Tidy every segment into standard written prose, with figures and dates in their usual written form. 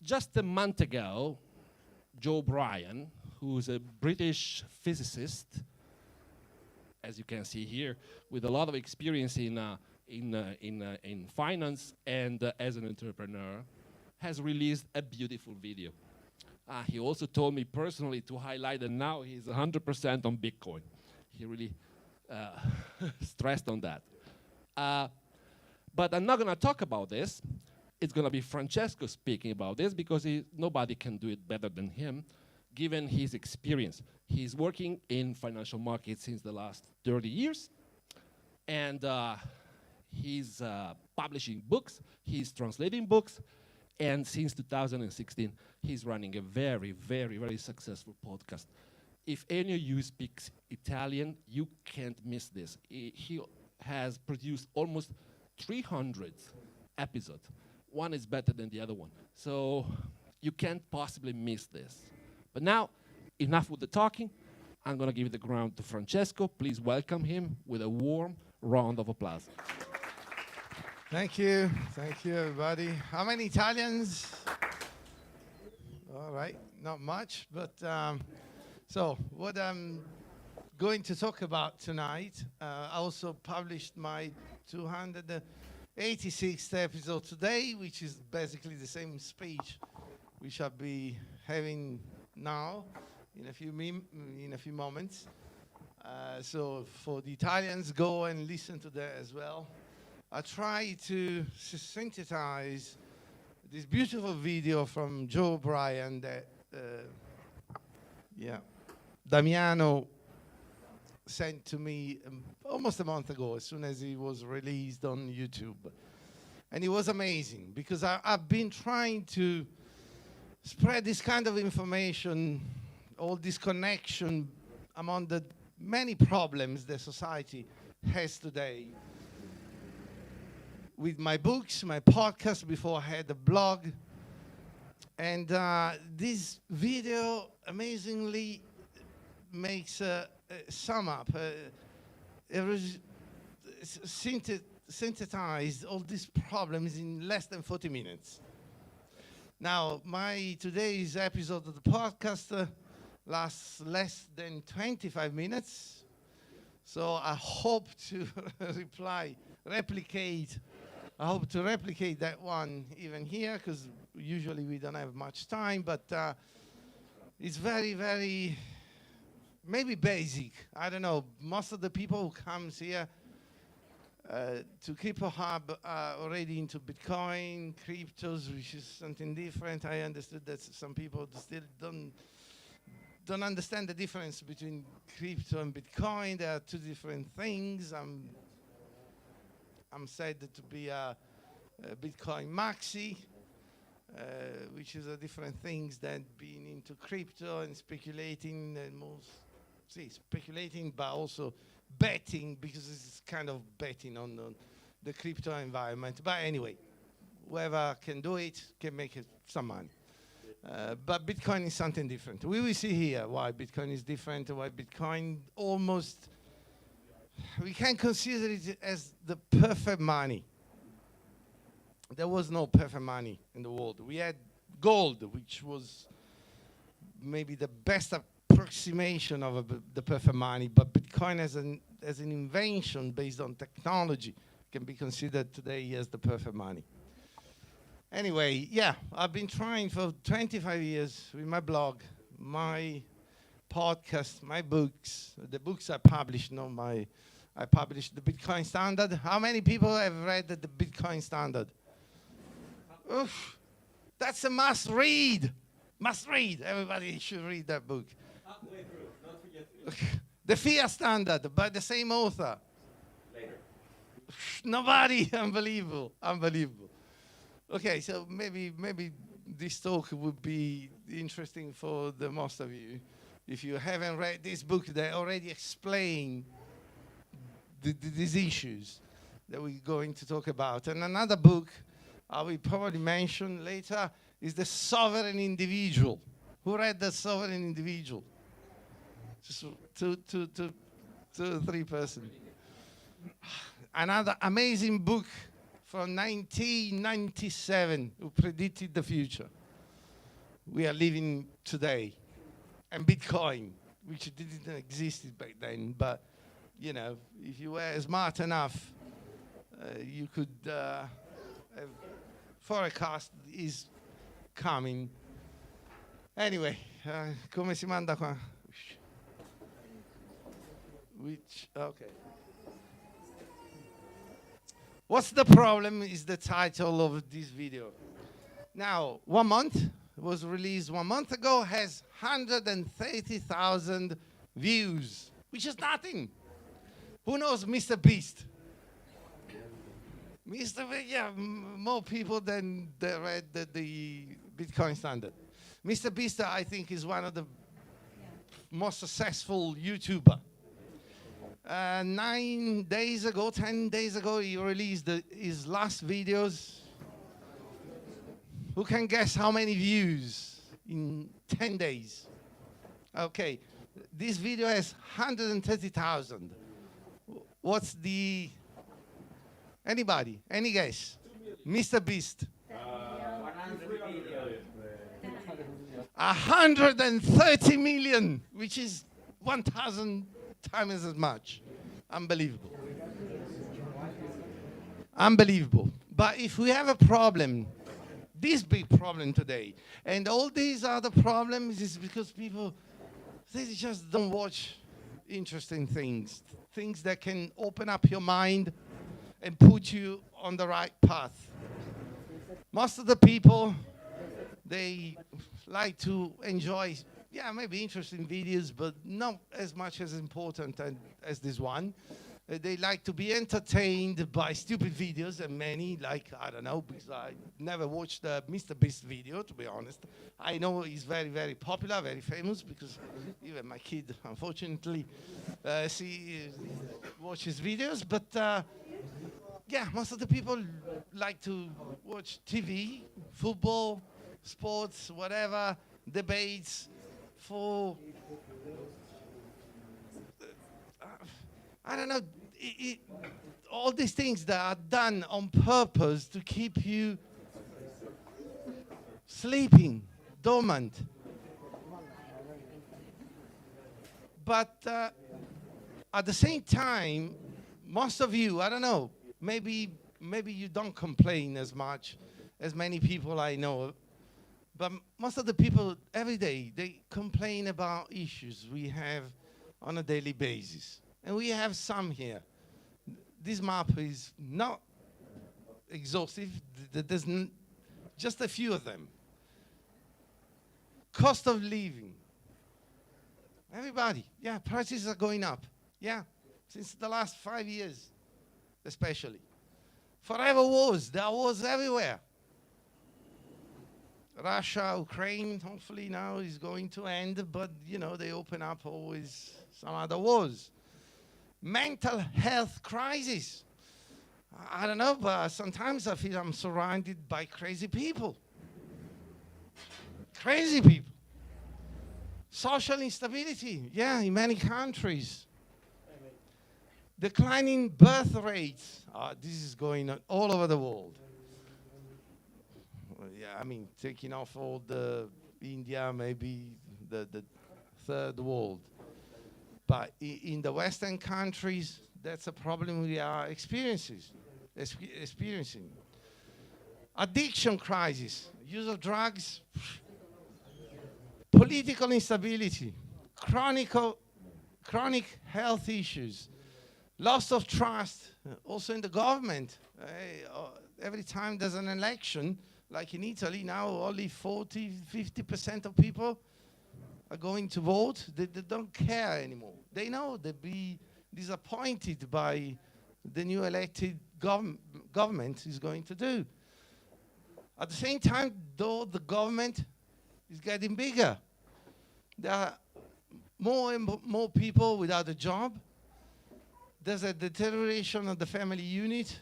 Just a month ago, Joe Bryan, who's a British physicist, as you can see here, with a lot of experience in finance and as an entrepreneur, has released a beautiful video. He also told me personally to highlight that now he's 100% on Bitcoin. He really stressed on that. But I'm not going to talk about this. It's going to be Francesco speaking about this because nobody can do it better than him, given his experience. He's working in financial markets since the last 30 years, and he's publishing books, he's translating books, and since 2016, he's running a very, very, very successful podcast. If any of you speaks Italian, you can't miss this. He has produced almost 300 episodes. One is better than the other one. So you can't possibly miss this. But now, enough with the talking. I'm going to give the ground to Francesco. Please welcome him with a warm round of applause. Thank you, everybody. How many Italians? All right, not much, but so what I'm going to talk about tonight, I also published my 286th episode today, which is basically the same speech which I'll be having now in a few moments. So for the Italians, go and listen to that as well. I try to synthesize this beautiful video from Joe Bryan that Damiano sent to me almost a month ago, as soon as it was released on YouTube. And it was amazing, because I've been trying to spread this kind of information, all this connection among the many problems that society has today. With my books, my podcast, before I had a blog. And this video amazingly makes a sum up, synthesized all these problems in less than 40 minutes. Now, my today's episode of the podcast lasts less than 25 minutes. So I hope to replicate that one even here, because usually we don't have much time, but it's very, very, maybe basic. I don't know. Most of the people who comes here to Crypto Hub are already into Bitcoin, cryptos, which is something different. I understood that some people still don't understand the difference between crypto and Bitcoin. They are two different things. I'm said to be a Bitcoin maxi, which is a different things than being into crypto and speculating, and speculating, but also betting, because it's kind of betting on the crypto environment. But anyway, whoever can do it can make some money. But Bitcoin is something different. We will see here why Bitcoin is different, why Bitcoin almost, we can consider it as the perfect money. There was no perfect money in the world. We had gold, which was maybe the best approximation of the perfect money, but Bitcoin as an invention based on technology can be considered today as the perfect money. Anyway, I've been trying for 25 years with my blog, my podcast, my books, the books I published, I published the Bitcoin Standard. How many people have read the Bitcoin Standard? Oof, that's a must read. Must read. Everybody should read that book. Halfway through, don't forget. The Fiat Standard by the same author. Later. Nobody. Unbelievable. Okay, so maybe this talk would be interesting for the most of you. If you haven't read this book, they already explain these issues that we're going to talk about. And another book I will probably mention later is The Sovereign Individual. Who read The Sovereign Individual? Just two, three persons. Another amazing book from 1997 who predicted the future. we are living today, and Bitcoin, which didn't exist back then, but you know, if you were smart enough, you could have forecast is coming. Anyway, come si manda qua? Okay. What's the problem is the title of this video. Now, 1 month, it was released 1 month ago, has 130,000 views, which is nothing. Who knows Mr. Beast? Mr. Beast, yeah, more people than read the Bitcoin Standard. Mr. Beast, I think, is one of the most successful YouTuber. 9 days ago, 10 days ago, he released his last videos. Who can guess how many views in 10 days? Okay, this video has 130,000. What's the... Anybody? Any guess? Mr. Beast. 130 million, which is 1,000 times as much. Unbelievable. Unbelievable. But if we have a problem, this big problem today, and all these other problems is because people, they just don't watch interesting things, things that can open up your mind and put you on the right path. Most of the people, they like to enjoy, yeah, maybe interesting videos, but not as much as important as this one. They like to be entertained by stupid videos, and many, like, I don't know, because I never watched the Mr. Beast video, to be honest. I know he's very, very popular, very famous, because even my kid, unfortunately, watches videos. But, yeah, most of the people like to watch TV, football, sports, whatever, debates, for... I don't know, all these things that are done on purpose to keep you sleeping, dormant. But at the same time, most of you, I don't know, maybe you don't complain as much as many people I know, but most of the people every day, they complain about issues we have on a daily basis. And we have some here. This map is not exhaustive. There's just a few of them. Cost of living. Everybody, yeah, prices are going up. Yeah, since the last 5 years, especially. Forever wars. There are wars everywhere. Russia, Ukraine, hopefully now is going to end, but, you know, they open up always some other wars. Mental health crisis. I don't know, but sometimes I feel I'm surrounded by crazy people. Crazy people. Social instability, yeah, in many countries. Declining birth rates. This is going on all over the world. Yeah, I mean, taking off all the India, maybe the third world. But in the Western countries, that's a problem we are experiencing. Addiction crisis, use of drugs, political instability, chronic health issues, loss of trust, also in the government. Every time there's an election, like in Italy now, only 40–50% of people are going to vote. They don't care anymore. They know they'll be disappointed by the new elected government is going to do. At the same time, though, the government is getting bigger. There are more and more people without a job. There's a deterioration of the family unit.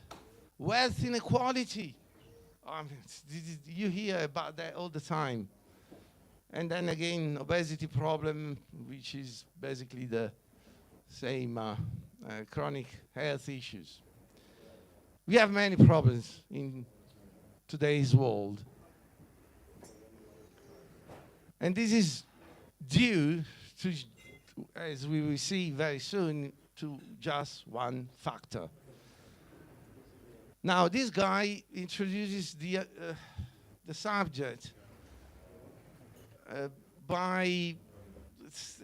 Wealth inequality. You hear about that all the time. And then again, obesity problem, which is basically the same chronic health issues. We have many problems in today's world. And this is due to, as we will see very soon, to just one factor. Now, this guy introduces the subject by,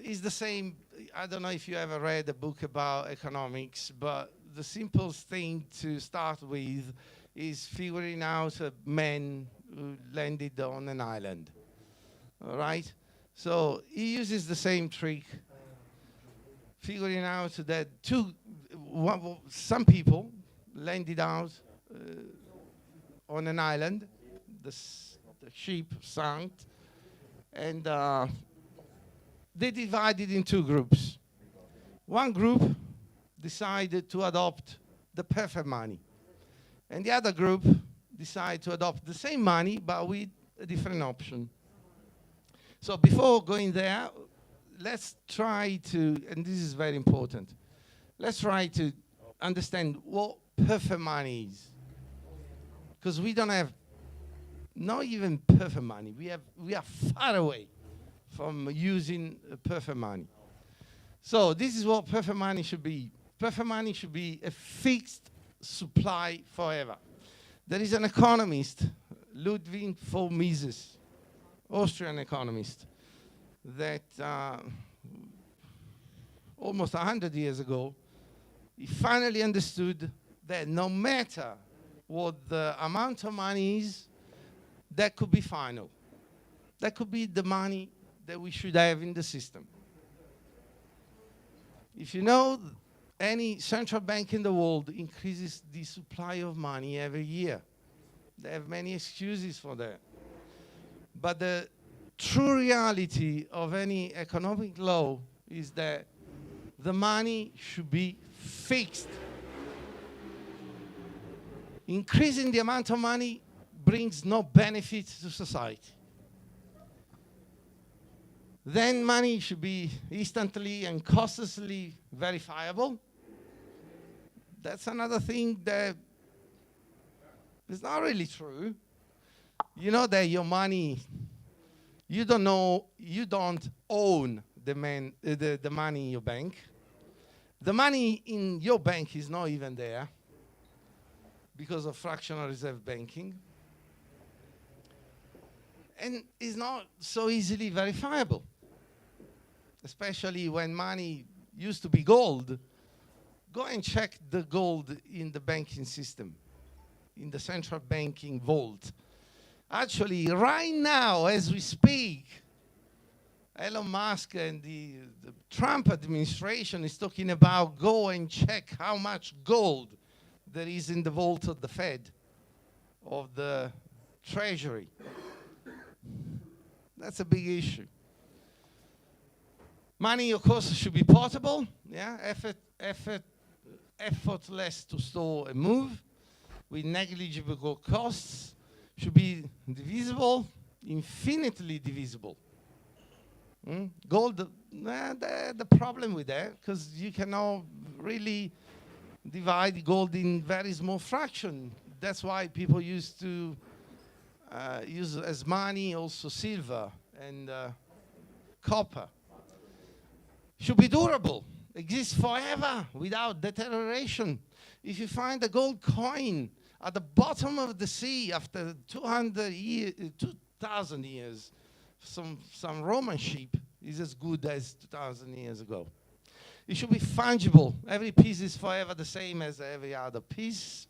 it's the same, I don't know if you ever read a book about economics, but the simplest thing to start with is figuring out a man who landed on an island, all right? So he uses the same trick, figuring out that some people landed out on an island, the ship sank, and they divided in two groups. One group decided to adopt the perfect money, and the other group decided to adopt the same money but with a different option. So before going there, let's try to, and this is very important, let's try to understand what perfect money is. Because we don't have, not even perfect money. We are far away from using perfect money. So this is what perfect money should be. Perfect money should be a fixed supply forever. There is an economist, Ludwig von Mises, Austrian economist, that almost 100 years ago, he finally understood that no matter what the amount of money is, that could be final. That could be the money that we should have in the system. If you know, any central bank in the world increases the supply of money every year. They have many excuses for that. But the true reality of any economic law is that the money should be fixed. Increasing the amount of money brings no benefit to society. Then money should be instantly and costlessly verifiable. That's another thing that is not really true. You know that your money, you don't own the money in your bank. The money in your bank is not even there because of fractional reserve banking. And is not so easily verifiable, especially when money used to be gold. Go and check the gold in the banking system, in the central banking vault. Actually, right now, as we speak, Elon Musk and the Trump administration is talking about go and check how much gold there is in the vault of the Fed, of the Treasury. That's a big issue. Money, of course, should be portable, yeah, effortless to store and move, with negligible costs, should be divisible, infinitely divisible. Gold, the problem with that, because you cannot really divide gold in very small fraction. That's why people used to use as money also silver and copper. Should be durable, exist forever without deterioration. If you find a gold coin at the bottom of the sea after 2,000 years, some Roman ship is as good as 2,000 years ago. It should be fungible. Every piece is forever the same as every other piece.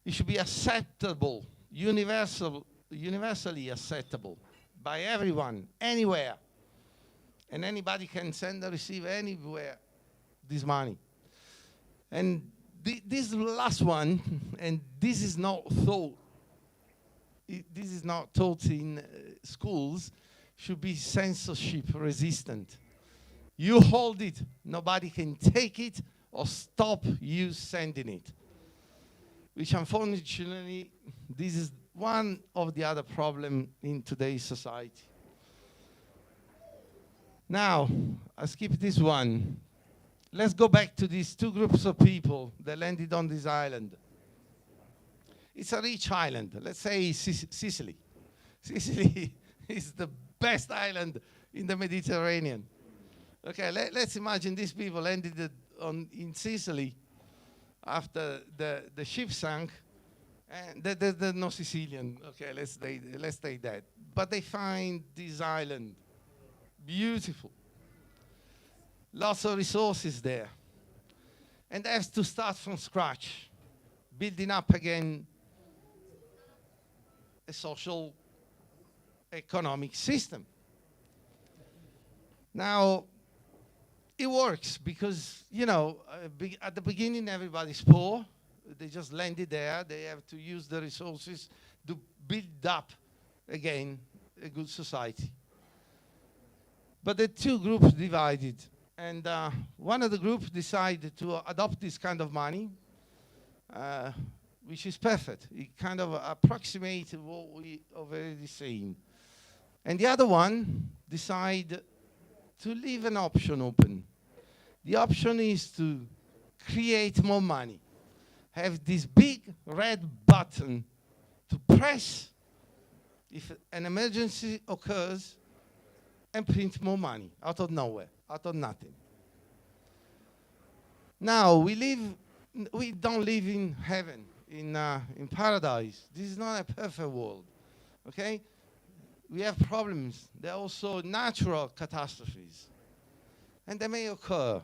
It should be acceptable, universally acceptable by everyone, anywhere. And anybody can send or receive anywhere this money. And this last one, and this is not taught in schools, should be censorship resistant. You hold it, nobody can take it or stop you sending it. Which unfortunately, this is one of the other problems in today's society. Now, I'll skip this one. Let's go back to these two groups of people that landed on this island. It's a rich island. Let's say Sicily. Sicily is the best island in the Mediterranean. Okay, let's imagine these people landed in Sicily after the ship sank, and there's no Sicilian. Okay, let's stay that. But they find this island beautiful, lots of resources there, and they have to start from scratch, building up again a social economic system. Now, it works because, you know, at the beginning everybody's poor. They just landed there. They have to use the resources to build up again a good society. But the two groups divided, and one of the groups decided to adopt this kind of money, which is perfect. It kind of approximates what we already seen. And the other one decided to leave an option open. The option is to create more money. Have this big red button to press if an emergency occurs and print more money out of nowhere, out of nothing. Now, we don't live in heaven, in paradise. This is not a perfect world, okay? We have problems. There are also natural catastrophes, and they may occur.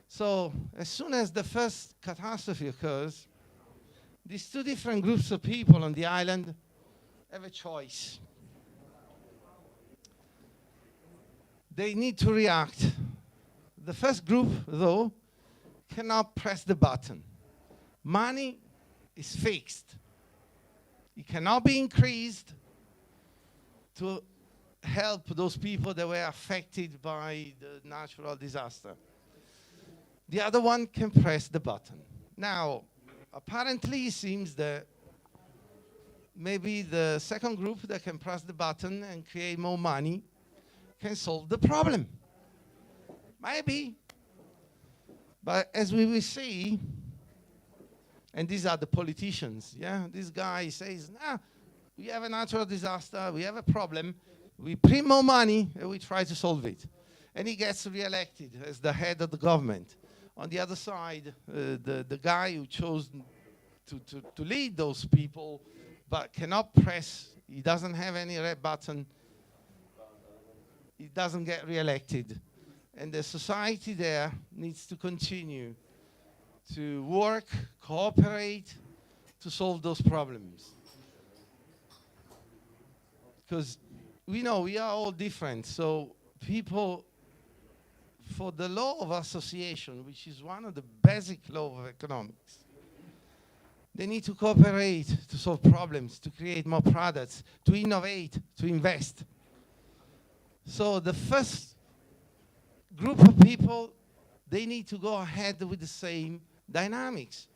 So as soon as the first catastrophe occurs, these two different groups of people on the island have a choice. They need to react. The first group, though, cannot press the button. Money is fixed. It cannot be increased to help those people that were affected by the natural disaster. The other one can press the button. Now, apparently it seems that maybe the second group that can press the button and create more money can solve the problem. Maybe. But as we will see, and these are the politicians, yeah? This guy says, nah, we have a natural disaster, we have a problem, we print more money, and we try to solve it. And he gets re-elected as the head of the government. On the other side, the guy who chose to lead those people, but cannot press, he doesn't have any red button, he doesn't get re-elected. And the society there needs to continue to work, cooperate, to solve those problems. Because we know we are all different, so people, for the law of association, which is one of the basic laws of economics, they need to cooperate to solve problems, to create more products, to innovate, to invest. So the first group of people, they need to go ahead with the same dynamics.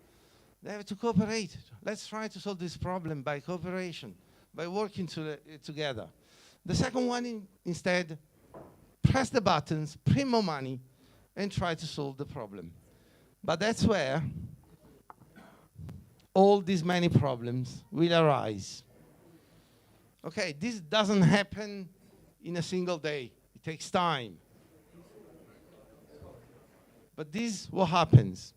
They have to cooperate. Let's try to solve this problem by cooperation, by working together. The second one, instead, press the buttons, print more money, and try to solve the problem. But that's where all these many problems will arise. Okay, this doesn't happen in a single day. It takes time. But this is what happens.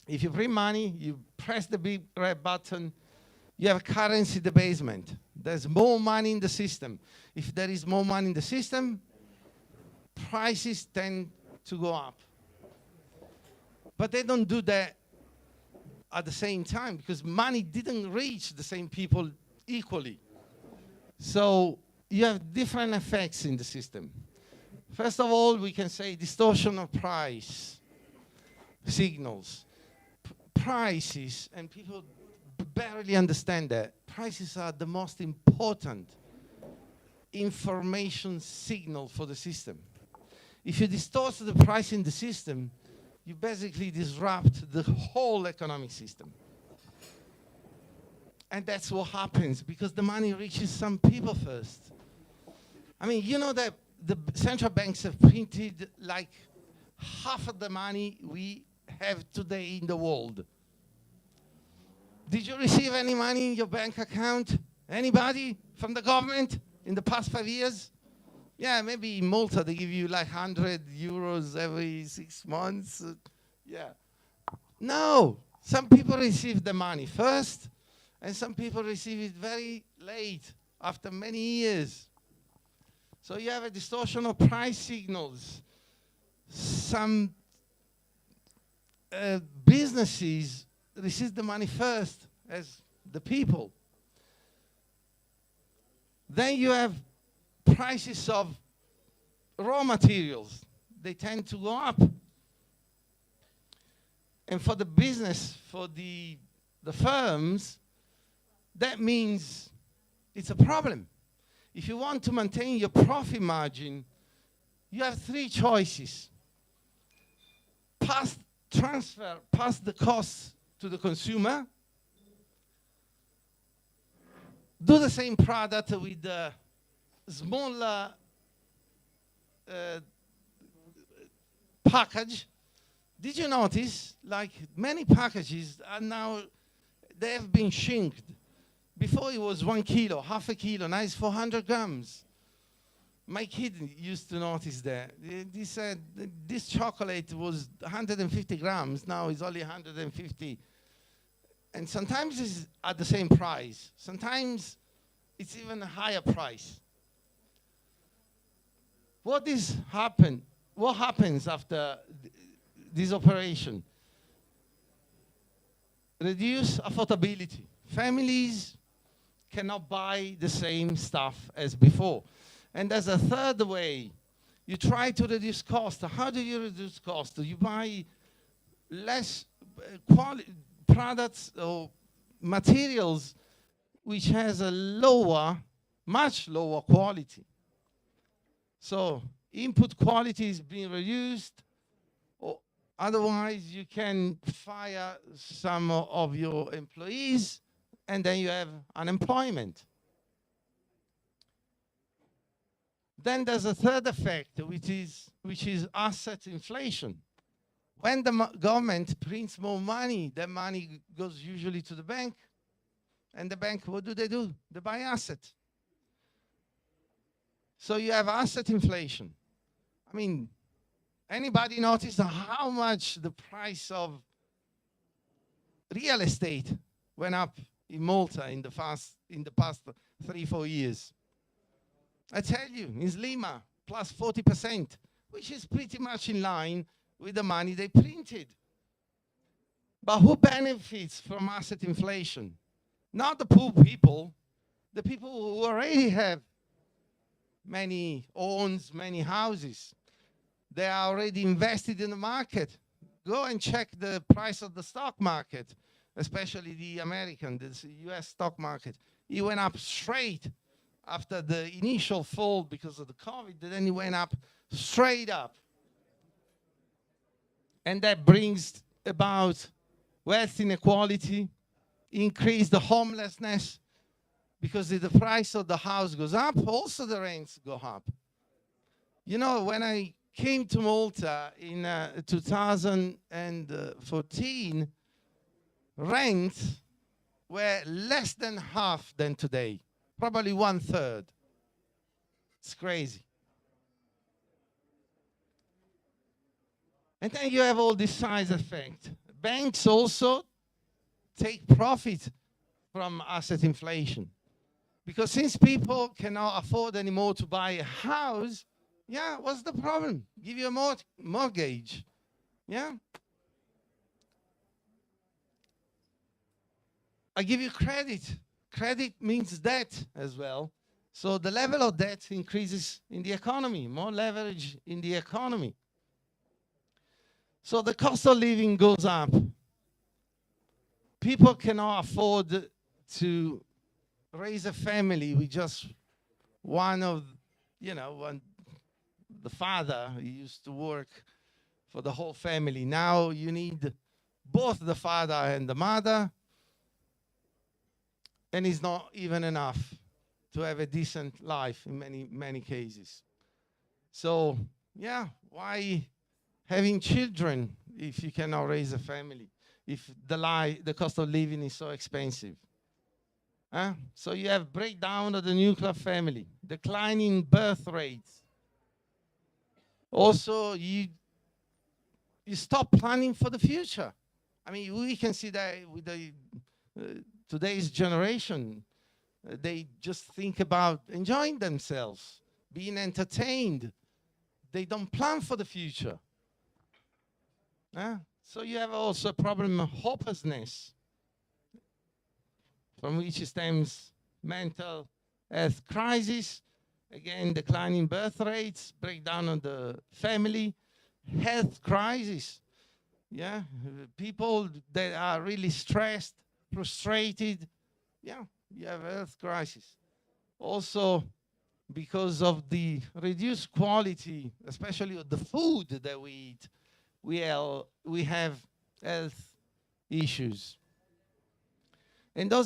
If you print money, you press the big red button, you have currency debasement. There's more money in the system. If there is more money in the system, prices tend to go up. But they don't do that at the same time because money didn't reach the same people equally. So you have different effects in the system. First of all, we can say distortion of price signals. Prices, and people barely understand that, prices are the most important information signal for the system. If you distort the price in the system, you basically disrupt the whole economic system. And that's what happens because the money reaches some people first. I mean, you know that the central banks have printed like half of the money we have today in the world. Did you receive any money in your bank account? Anybody from the government in the past 5 years? Yeah, maybe in Malta they give you like 100 euros every 6 months. Yeah. No, some people receive the money first, and some people receive it very late, after many years. So you have a distortion of price signals. Some businesses receive the money first as the people. Then you have prices of raw materials. They tend to go up. And for the business, for the firms, that means it's a problem. If you want to maintain your profit margin, you have three choices. Pass the costs to the consumer, do the same product with a smaller package. Did you notice, like many packages are now, they have been shrinked. Before it was 1 kilo, half a kilo, now it's 400 grams. My kid used to notice that. He said this chocolate was 150 grams, now it's only 150. And sometimes it's at the same price. Sometimes it's even a higher price. What happens after this operation? Reduce affordability. Families cannot buy the same stuff as before. And there's a third way. You try to reduce cost. How do you reduce cost? You buy less quality products or materials which has a much lower quality. So input quality is being reduced, or otherwise you can fire some of your employees and then you have unemployment. Then there's a third effect, which is asset inflation. When the government prints more money, the money goes usually to the bank. And the bank, what do? They buy assets. So you have asset inflation. I mean, anybody notice how much the price of real estate went up in Malta in the past 3-4 years? I tell you, in Lima, plus 40%, which is pretty much in line with the money they printed. But who benefits from asset inflation? Not the poor people, the people who already have many houses. They are already invested in the market. Go and check the price of the stock market, especially the US stock market. It went up straight after the initial fall because of the COVID, then it went up straight up. And that brings about wealth inequality, increase the homelessness, because if the price of the house goes up, also the rents go up. You know, when I came to Malta in 2014, rents were less than half than today, probably 1/3. It's crazy. And then you have all this size effect. Banks also take profit from asset inflation. Because since people cannot afford anymore to buy a house, yeah, what's the problem? Give you a mortgage, yeah? I give you credit. Credit means debt as well. So the level of debt increases in the economy, more leverage in the economy. So the cost of living goes up. People cannot afford to raise a family with just the father. He used to work for the whole family. Now you need both the father and the mother, and it's not even enough to have a decent life in many cases. So yeah, why having children if you cannot raise a family, if the cost of living is so expensive? So you have breakdown of the nuclear family, declining birth rates, Also, you stop planning for the future. I mean, we can see that with the today's generation. They just think about enjoying themselves, being entertained. They don't plan for the future. So you have also a problem of hopelessness, from which stems mental health crisis, again, declining birth rates, breakdown of the family, health crisis. Yeah, people that are really stressed, frustrated. Yeah, you have health crisis. Also, because of the reduced quality, especially of the food that we eat, we have health issues. And all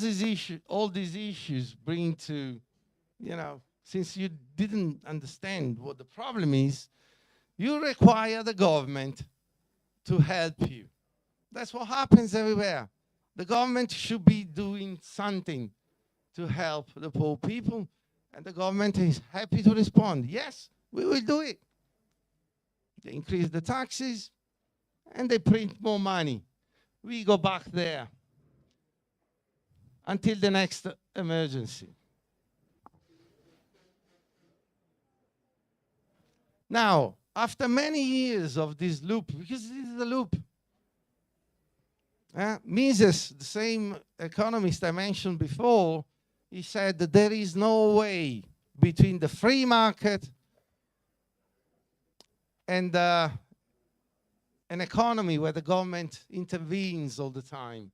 these issues bring to, since you didn't understand what the problem is, you require the government to help you. That's what happens everywhere. The government should be doing something to help the poor people, and the government is happy to respond. Yes, we will do it. They increase the taxes, and they print more money. We go back there until the next emergency. Now, after many years of this loop, because this is a loop, Mises, the same economist I mentioned before, he said that there is no way between the free market and an economy where the government intervenes all the time.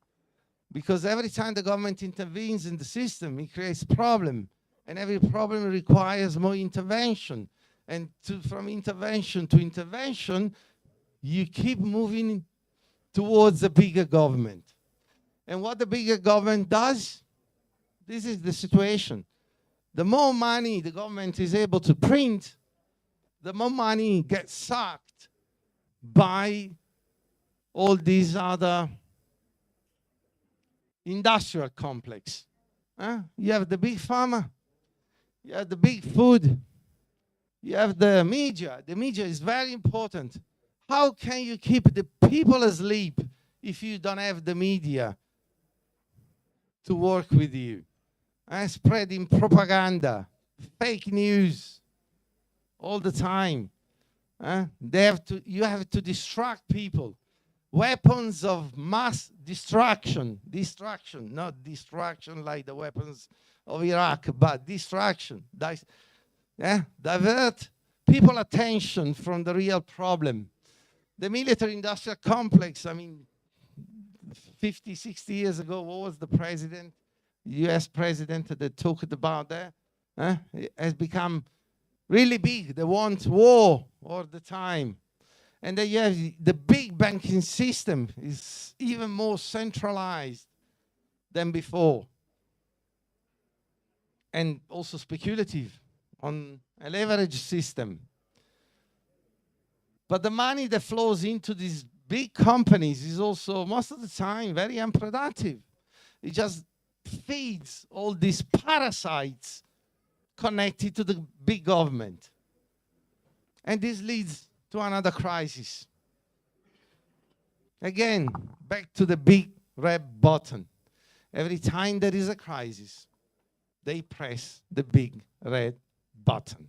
Because every time the government intervenes in the system, it creates problem. And every problem requires more intervention. And from intervention to intervention, you keep moving towards a bigger government. And what the bigger government does, this is the situation. The more money the government is able to print, the more money gets sucked by all these other industrial complex. You have the big pharma, you have the big food, you have the media. The media is very important. How can you keep the people asleep if you don't have the media to work with you? Spreading propaganda, fake news all the time. You have to distract people. Weapons of mass destruction, not distraction like the weapons of Iraq, but distraction. Divert people's attention from the real problem. The military-industrial complex, 50, 60 years ago, what was the president, US president that talked about that? It has become really big. They want war all the time. And then you have the big banking system is even more centralized than before. And also speculative on a leverage system. But the money that flows into these big companies is also, most of the time, very unproductive. It just feeds all these parasites connected to the big government. And this leads to another crisis. Again, back to the big red button. Every time there is a crisis, they press the big red button.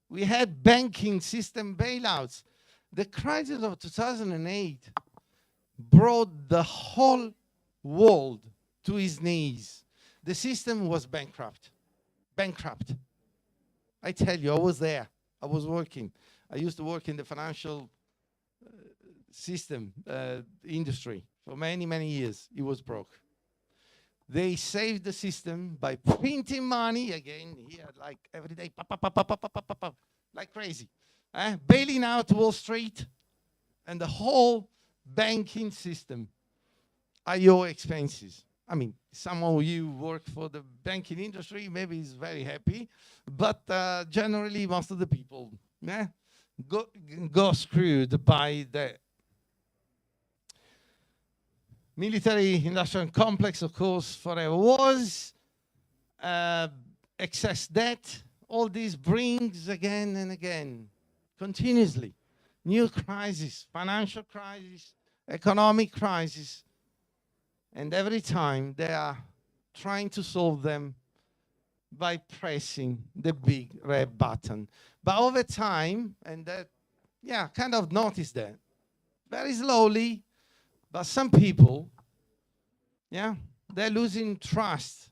We had banking system bailouts. The crisis of 2008 brought the whole world to its knees. The system was bankrupt. I tell you, I was there. I was working. I used to work in the financial system industry for many, many years. It was broke. They saved the system by printing money again here, like every day, like crazy. Bailing out Wall Street and the whole banking system at your expenses. Some of you work for the banking industry, maybe is very happy, but generally most of the people go screwed by the military-industrial complex, of course, forever was. Excess debt, all this brings again and again continuously. New crisis, financial crisis, economic crisis. And every time they are trying to solve them by pressing the big red button. But over time, and that, yeah, kind of notice that, very slowly, but some people, yeah, they're losing trust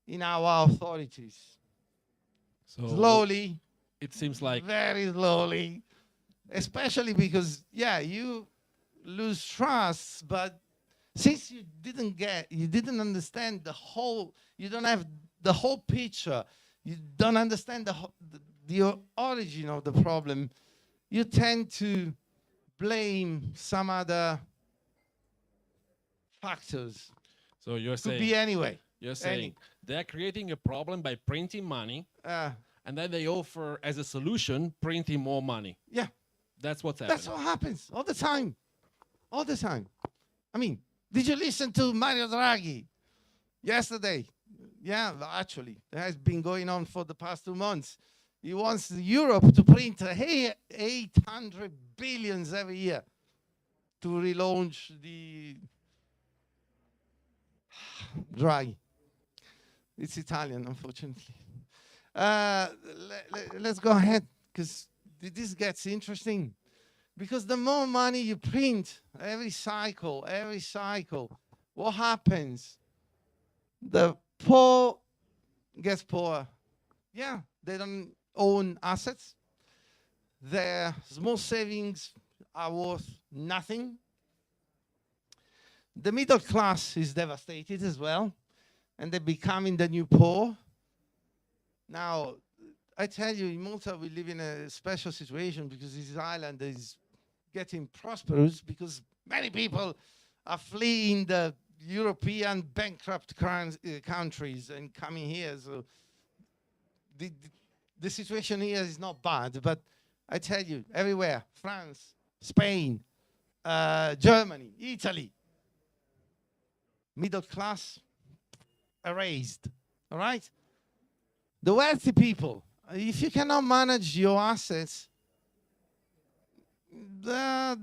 in our authorities. So Slowly, it seems like very slowly, especially because, yeah, you lose trust, but since you didn't understand the whole, you don't have the whole picture, you don't understand the origin of the problem, you tend to blame some other factors. so you're Could saying be anyway. you're saying they're creating a problem by printing money, and then they offer as a solution printing more money. Yeah, That's what's happening. that's what happens all the time. All the time. I mean, did you listen to Mario Draghi yesterday? Yeah, well, actually, it has been going on for the past 2 months. He wants Europe to print 800 billions every year to relaunch the Draghi. It's Italian, unfortunately. Let's go ahead, because this gets interesting. Because the more money you print, every cycle, what happens? The poor gets poorer. Yeah, they don't own assets. Their small savings are worth nothing. The middle class is devastated as well, and they're becoming the new poor. Now, I tell you, in Malta, we live in a special situation because this island is getting prosperous because many people are fleeing the European bankrupt countries and coming here. So the situation here is not bad, but I tell you, everywhere, France, Spain, Germany, Italy, middle class erased, all right? The wealthy people, if you cannot manage your assets, they're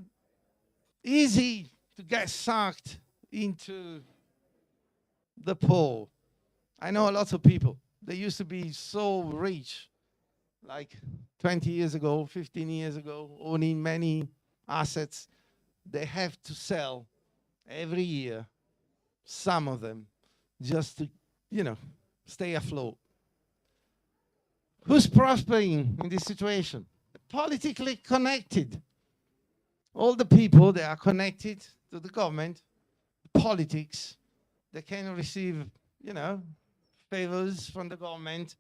easy to get sucked into the pool. I know a lot of people. They used to be so rich, like 20 years ago, 15 years ago, owning many assets. They have to sell every year, some of them, just to, stay afloat. Who's prospering in this situation? Politically connected. All the people that are connected to the government, politics, they can receive, favors from the government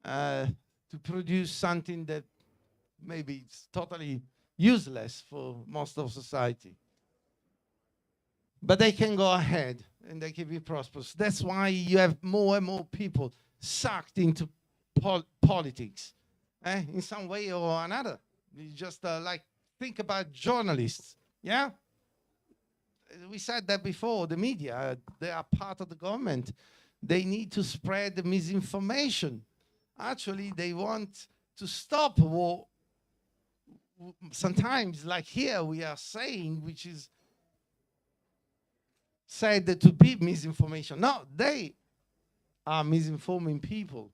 to produce something that maybe is totally useless for most of society. But they can go ahead and they can be prosperous. That's why you have more and more people sucked into politics, in some way or another. You just think about journalists, yeah? We said that before, the media, they are part of the government. They need to spread the misinformation. Actually, they want to stop what sometimes, like here, we are saying, which is said to be misinformation. No, they are misinforming people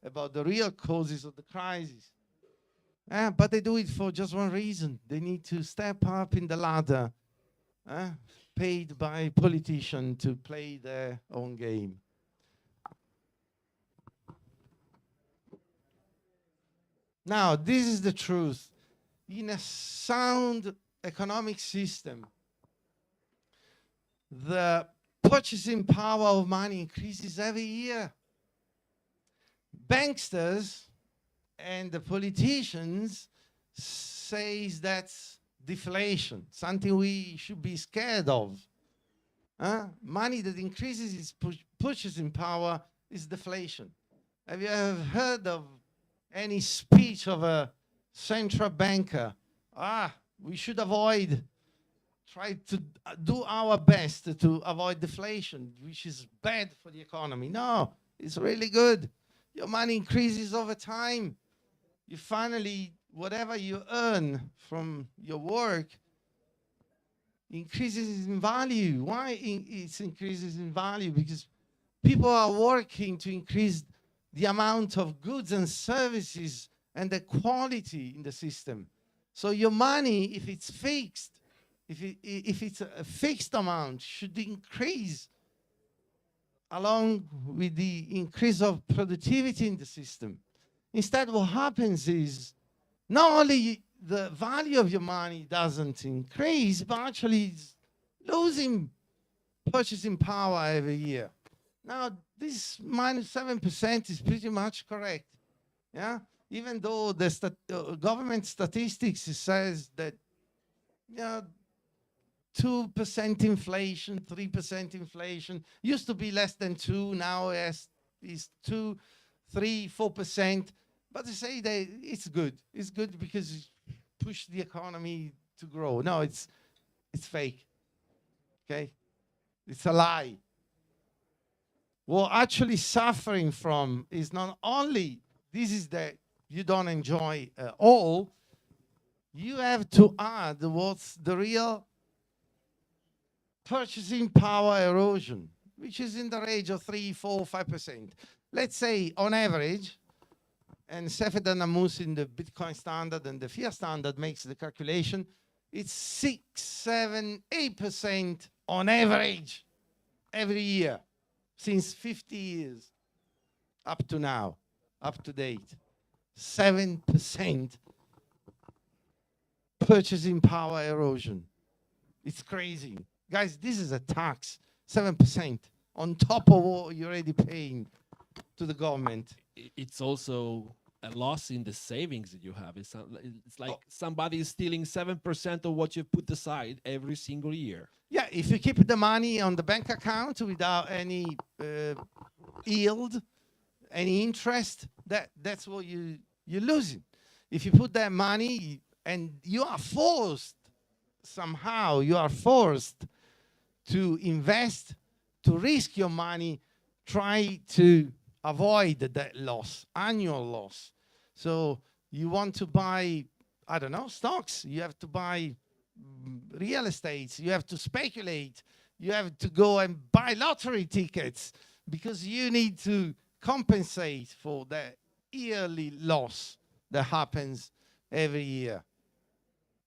about the real causes of the crisis. But they do it for just one reason. They need to step up in the ladder, paid by politicians to play their own game. Now, this is the truth. In a sound economic system, the purchasing power of money increases every year. Banksters and the politicians says that's deflation, something we should be scared of. Money that increases its purchasing power is deflation. Have you ever heard of any speech of a central banker? We should try to do our best to avoid deflation, which is bad for the economy. No, it's really good. Your money increases over time. You finally whatever you earn from your work increases in value. Why it increases in value? Because people are working to increase the amount of goods and services and the quality in the system. So your money, if it's fixed, if it's a fixed amount, should increase along with the increase of productivity in the system. Instead, what happens is not only the value of your money doesn't increase, but actually it's losing purchasing power every year. Now, this -7% is pretty much correct. Yeah, even though the government statistics says that, yeah, 2% inflation, 3% inflation. Used to be less than 2, now is 2, 3, 4%. But they say that it's good. It's good because it push the economy to grow. No, it's fake. Okay? It's a lie. What actually suffering from is not only this is that you don't enjoy all, you have to add what's the real purchasing power erosion, which is in the range of 3, 4, 5%. Let's say on average, and Saifedean Ammous in the Bitcoin standard and the fiat standard makes the calculation, it's 6, 7, 8% on average every year since 50 years up to now, up to date. 7% purchasing power erosion. It's crazy. Guys, this is a tax, 7% on top of what you're already paying to the government. It's also a loss in the savings that you have. It's like somebody is stealing 7% of what you put aside every single year. Yeah, if you keep the money on the bank account without any yield, any interest, that's what you're losing. If you put that money and you are forced, somehow you are forced to invest, to risk your money, try to avoid that loss, annual loss. So you want to buy, I don't know, stocks, you have to buy real estates, you have to speculate, you have to go and buy lottery tickets because you need to compensate for that yearly loss that happens every year.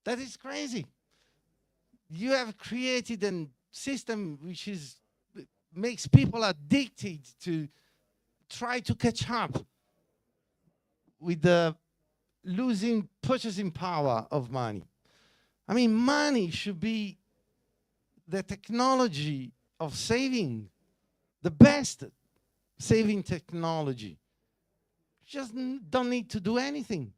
That is crazy. You have created a system which makes people addicted to try to catch up with the losing purchasing power of money. I mean, money should be the technology of saving, the best saving technology. You just don't need to do anything.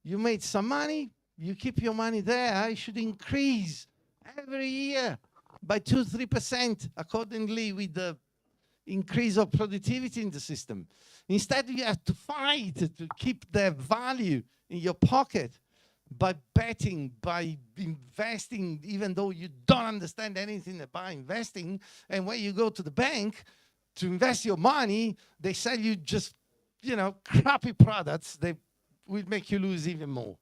You made some money, you keep your money there, it should increase every year by 2, 3% accordingly with the increase of productivity in the system. Instead, you have to fight to keep the value in your pocket by betting, by investing, even though you don't understand anything about investing. And when you go to the bank to invest your money, they sell you just, crappy products. They will make you lose even more.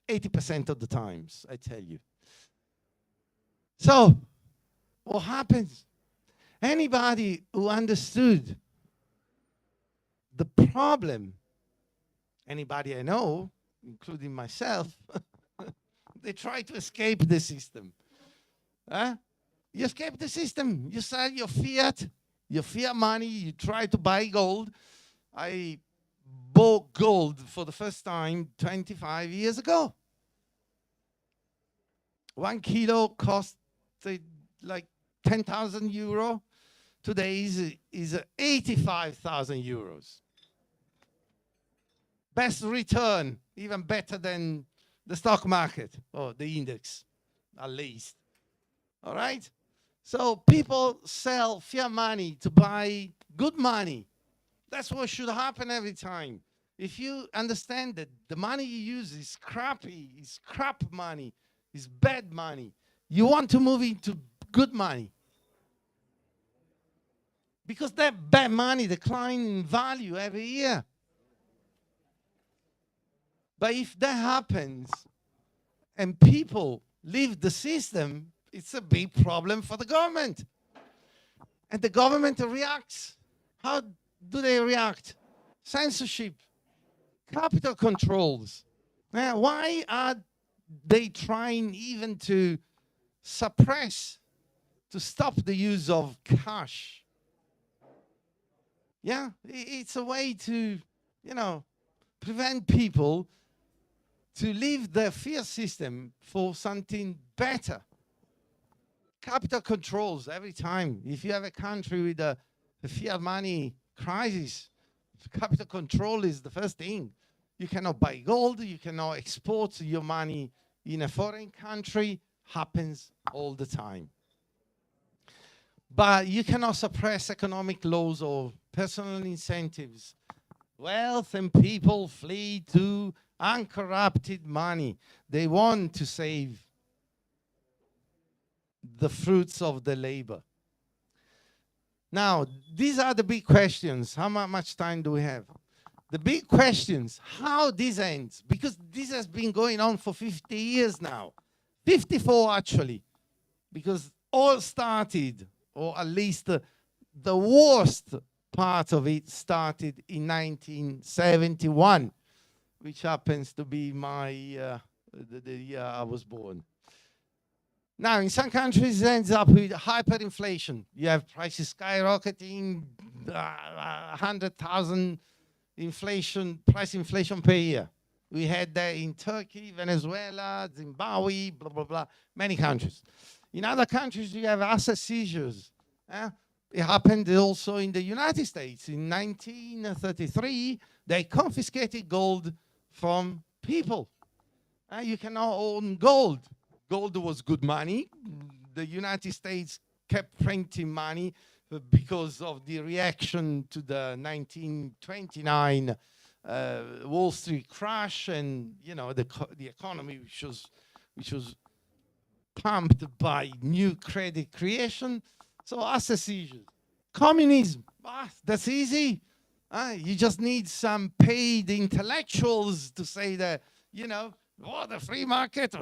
80% of the times, I tell you. So, what happens? Anybody who understood the problem, anybody I know, including myself, they try to escape the system. You escape the system. You sell your fiat money. You try to buy gold. I bought gold for the first time 25 years ago. 1 kilo cost like 10,000 euro. Today is 85,000 euros. Best return, even better than the stock market or the index, at least. All right? So people sell fiat money to buy good money. That's what should happen every time. If you understand that the money you use is crappy, is crap money, is bad money, you want to move into good money. Because that bad money declines in value every year. But if that happens and people leave the system, it's a big problem for the government. And the government reacts. How do they react? Censorship, capital controls. Why are they trying even to suppress, to stop the use of cash? Yeah, it's a way to, prevent people to leave the fiat system for something better. Capital controls every time. If you have a country with a fiat money crisis, capital control is the first thing. You cannot buy gold, you cannot export your money in a foreign country, happens all the time. But you cannot suppress economic laws or personal incentives. Wealth and people flee to uncorrupted money. They want to save the fruits of the labor. Now, these are the big questions. How much time do we have? The big questions, how this ends, because this has been going on for 50 years now. 54 actually, because all started, or at least the worst part of it started in 1971, which happens to be the year I was born. Now, in some countries, it ends up with hyperinflation. You have prices skyrocketing, 100,000 price inflation per year. We had that in Turkey, Venezuela, Zimbabwe, blah, blah, blah, many countries. In other countries, you have asset seizures. It happened also in the United States. In 1933, they confiscated gold from people. You cannot own gold. Gold was good money. The United States kept printing money because of the reaction to the 1929 Wall Street crash, and the economy which was pumped by new credit creation. So asset seizures. Communism, that's easy. You just need some paid intellectuals to say that, the free market.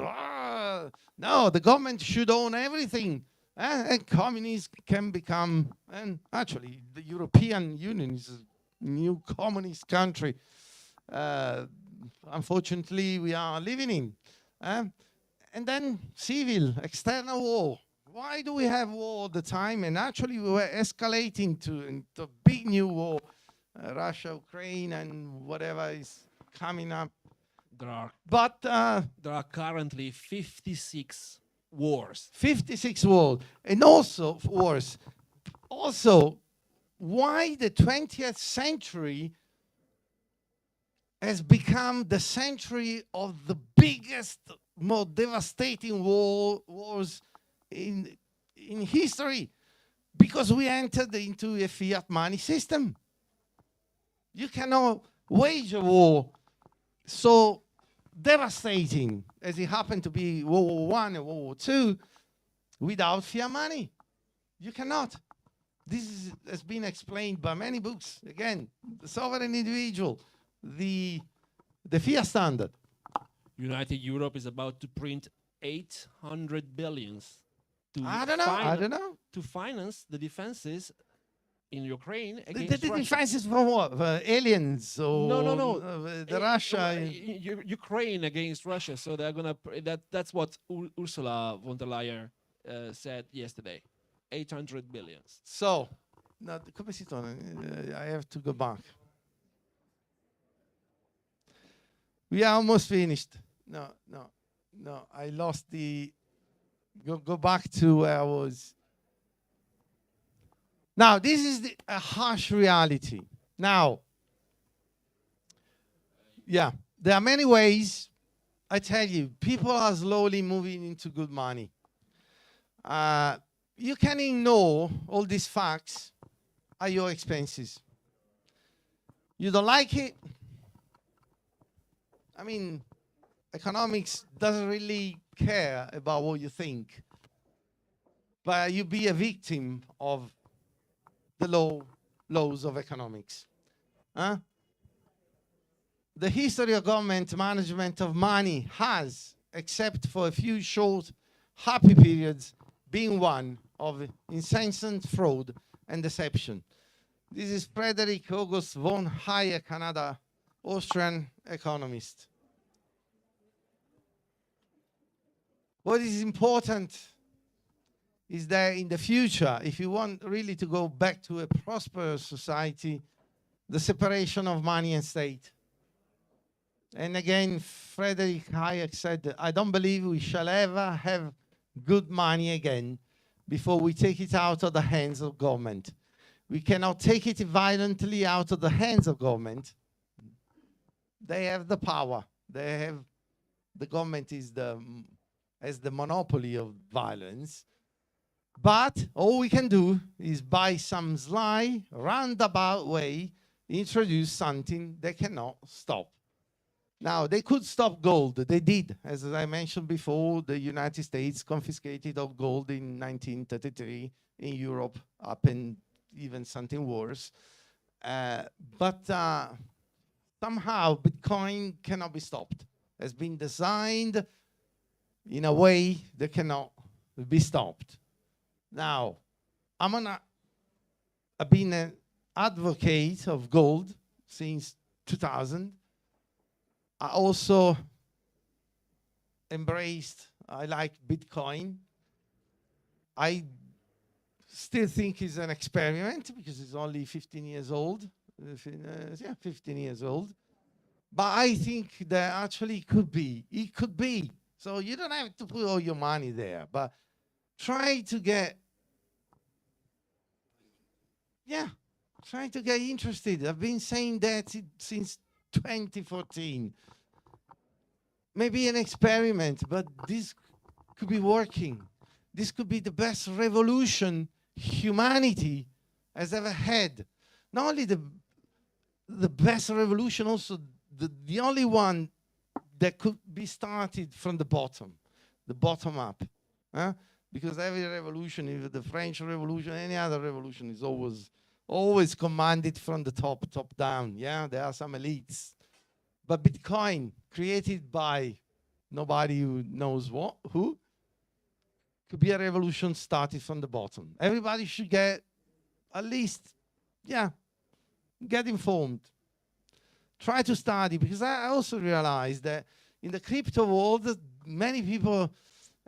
No, the government should own everything. And communists can become, and actually the European Union is a new communist country. Unfortunately, we are living in. And then civil, external war. Why do we have war all the time? And actually, we were escalating to a big new war, Russia, Ukraine, and whatever is coming up. There are There are currently 56 wars. 56 wars. And also wars. Also, why the 20th century has become the century of the biggest, more devastating wars in history? Because we entered into a fiat money system. You cannot wage a war so devastating as it happened to be World War I and World War II without fiat money. You cannot. This has been explained by many books. Again, the sovereign individual, the fiat standard. United Europe is about to print 800 billions to I don't know. to finance the defenses in Ukraine against The Russia. defenses from what? For aliens or No. The Russia? Ukraine against Russia. So they're gonna. That's what Ursula von der Leyen said yesterday. 800 billions. So, now, come si torna? I have to go back. We are almost finished. No. I lost the. Go back to where I was. Now, this is a harsh reality. Now, there are many ways. I tell you, people are slowly moving into good money. You can ignore all these facts at your expenses. You don't like it? I mean, economics doesn't really care about what you think. But you be a victim of the laws of economics. the history of government management of money has, except for a few short, happy periods, been one of incessant fraud and deception. This is Frederick August von Hayek, another Austrian economist. What is important is that in the future, if you want really to go back to a prosperous society, the separation of money and state. And again, Frederick Hayek said, I don't believe we shall ever have good money again before we take it out of the hands of government. We cannot take it violently out of the hands of government. They have the power. The government has the monopoly of violence. But all we can do is by some sly, roundabout way, introduce something they cannot stop. Now, they could stop gold. They did. As I mentioned before, the United States confiscated all gold in 1933 in Europe, up and even something worse. But somehow, Bitcoin cannot be stopped. It's been designed in a way that cannot be stopped. Now, I've been an advocate of gold since 2000. I also I like Bitcoin. I still think it's an experiment because it's only 15 years old. Yeah, 15 years old. But I think that actually it could be. So you don't have to put all your money there, but try to get interested. I've been saying that since 2014. Maybe an experiment, but this could be working. This could be the best revolution humanity has ever had. Not only the best revolution, also the only one that could be started from the bottom up. Because every revolution, even the French Revolution, any other revolution, is always commanded from the top down. Yeah, there are some elites. But Bitcoin, created by nobody who knows who, could be a revolution started from the bottom. Everybody should get at least, get informed. Try to study, because I also realized that in the crypto world, many people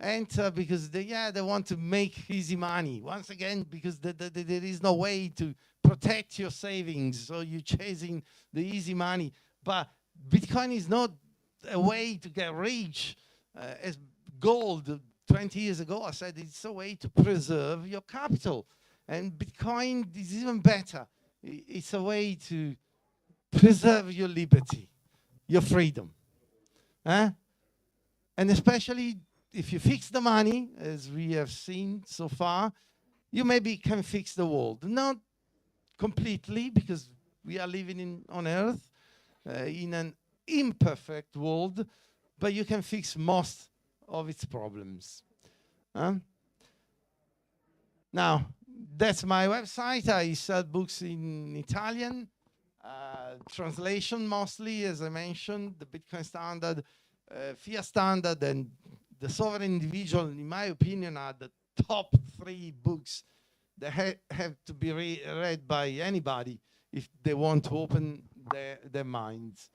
enter because they want to make easy money. Once again, because there is no way to protect your savings, so you're chasing the easy money. But Bitcoin is not a way to get rich. As gold 20 years ago, I said it's a way to preserve your capital. And Bitcoin is even better. It's a way to preserve your liberty, your freedom. And especially if you fix the money, as we have seen so far, you maybe can fix the world. Not completely, because we are living on Earth, in an imperfect world, but you can fix most of its problems. Now, that's my website. I sell books in Italian, translation mostly, as I mentioned, the Bitcoin Standard, Fiat Standard, and the Sovereign Individual, in my opinion, are the top 3 books that have to be read by anybody if they want to open their minds.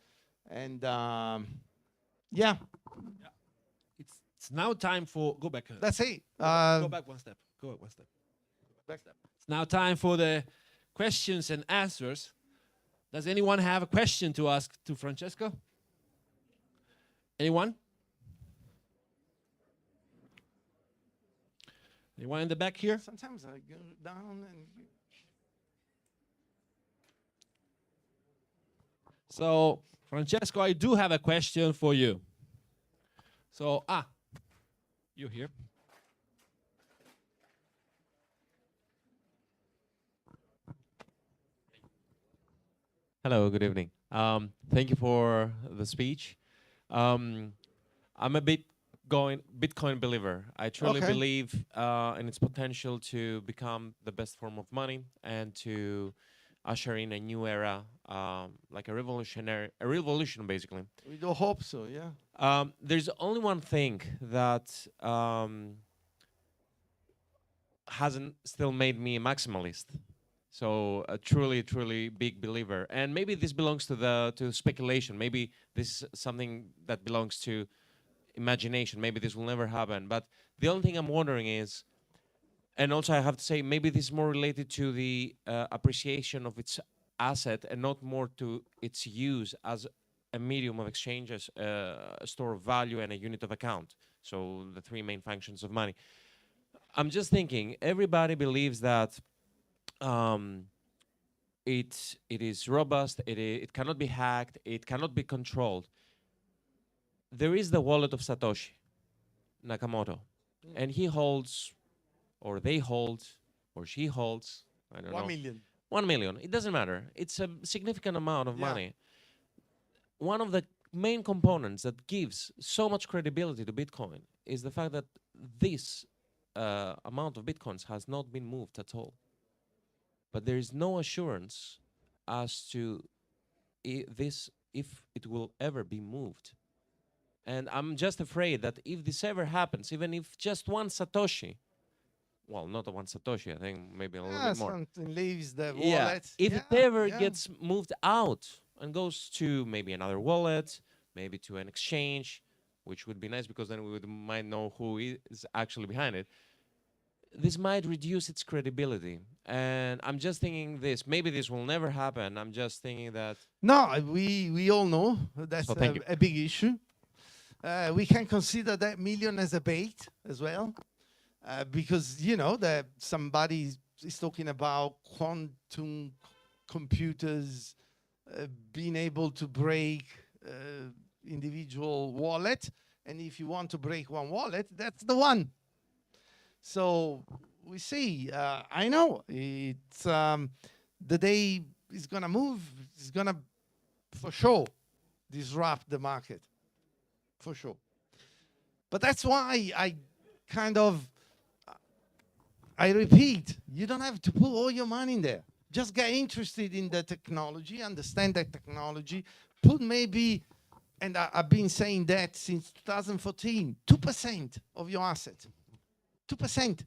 And It's now time for go back. That's it. Go back one step. Go back one step. It's now time for the questions and answers. Does anyone have a question to ask to Francesco? Anyone? Anyone in the back here? Sometimes I go down and... So, Francesco, I do have a question for you. So, you here. Hello, good evening. Thank you for the speech. I'm a Bitcoin believer. I truly believe in its potential to become the best form of money and to usher in a new era like a revolution basically. We do hope so, yeah. There's only one thing that hasn't still made me a maximalist. So a truly big believer. And maybe this belongs to speculation. Maybe this is something that belongs to imagination. Maybe this will never happen. But the only thing I'm wondering is, and also I have to say, maybe this is more related to the appreciation of its asset and not more to its use as a medium of exchange, as a store of value and a unit of account. So the three main functions of money. I'm just thinking, everybody believes that it is robust, it cannot be hacked, it cannot be controlled. There is the wallet of Satoshi Nakamoto, and he holds, or they hold, or she holds, I don't know. 1 million. 1 million. It doesn't matter. It's a significant amount of money. One of the main components that gives so much credibility to Bitcoin is the fact that this amount of Bitcoins has not been moved at all. But there is no assurance as to if it will ever be moved. And I'm just afraid that if this ever happens, even if just one Satoshi, well, not one Satoshi, I think maybe a little bit more. Something leaves the wallet. Yeah, if it ever gets moved out and goes to maybe another wallet, maybe to an exchange, which would be nice because then we might know who is actually behind it, this might reduce its credibility. And I'm just thinking this, maybe this will never happen. I'm just thinking that... No, we all know that's a big issue. We can consider that million as a bait as well. Because, you know, that somebody is talking about quantum computers being able to break individual wallet. And if you want to break one wallet, that's the one. So we see, I know, it's the day is going to move, it's going to, for sure, disrupt the market. For sure. But that's why I repeat, you don't have to put all your money in there. Just get interested in the technology, understand that technology, put maybe, and I've been saying that since 2014, 2% of your assets. 2%.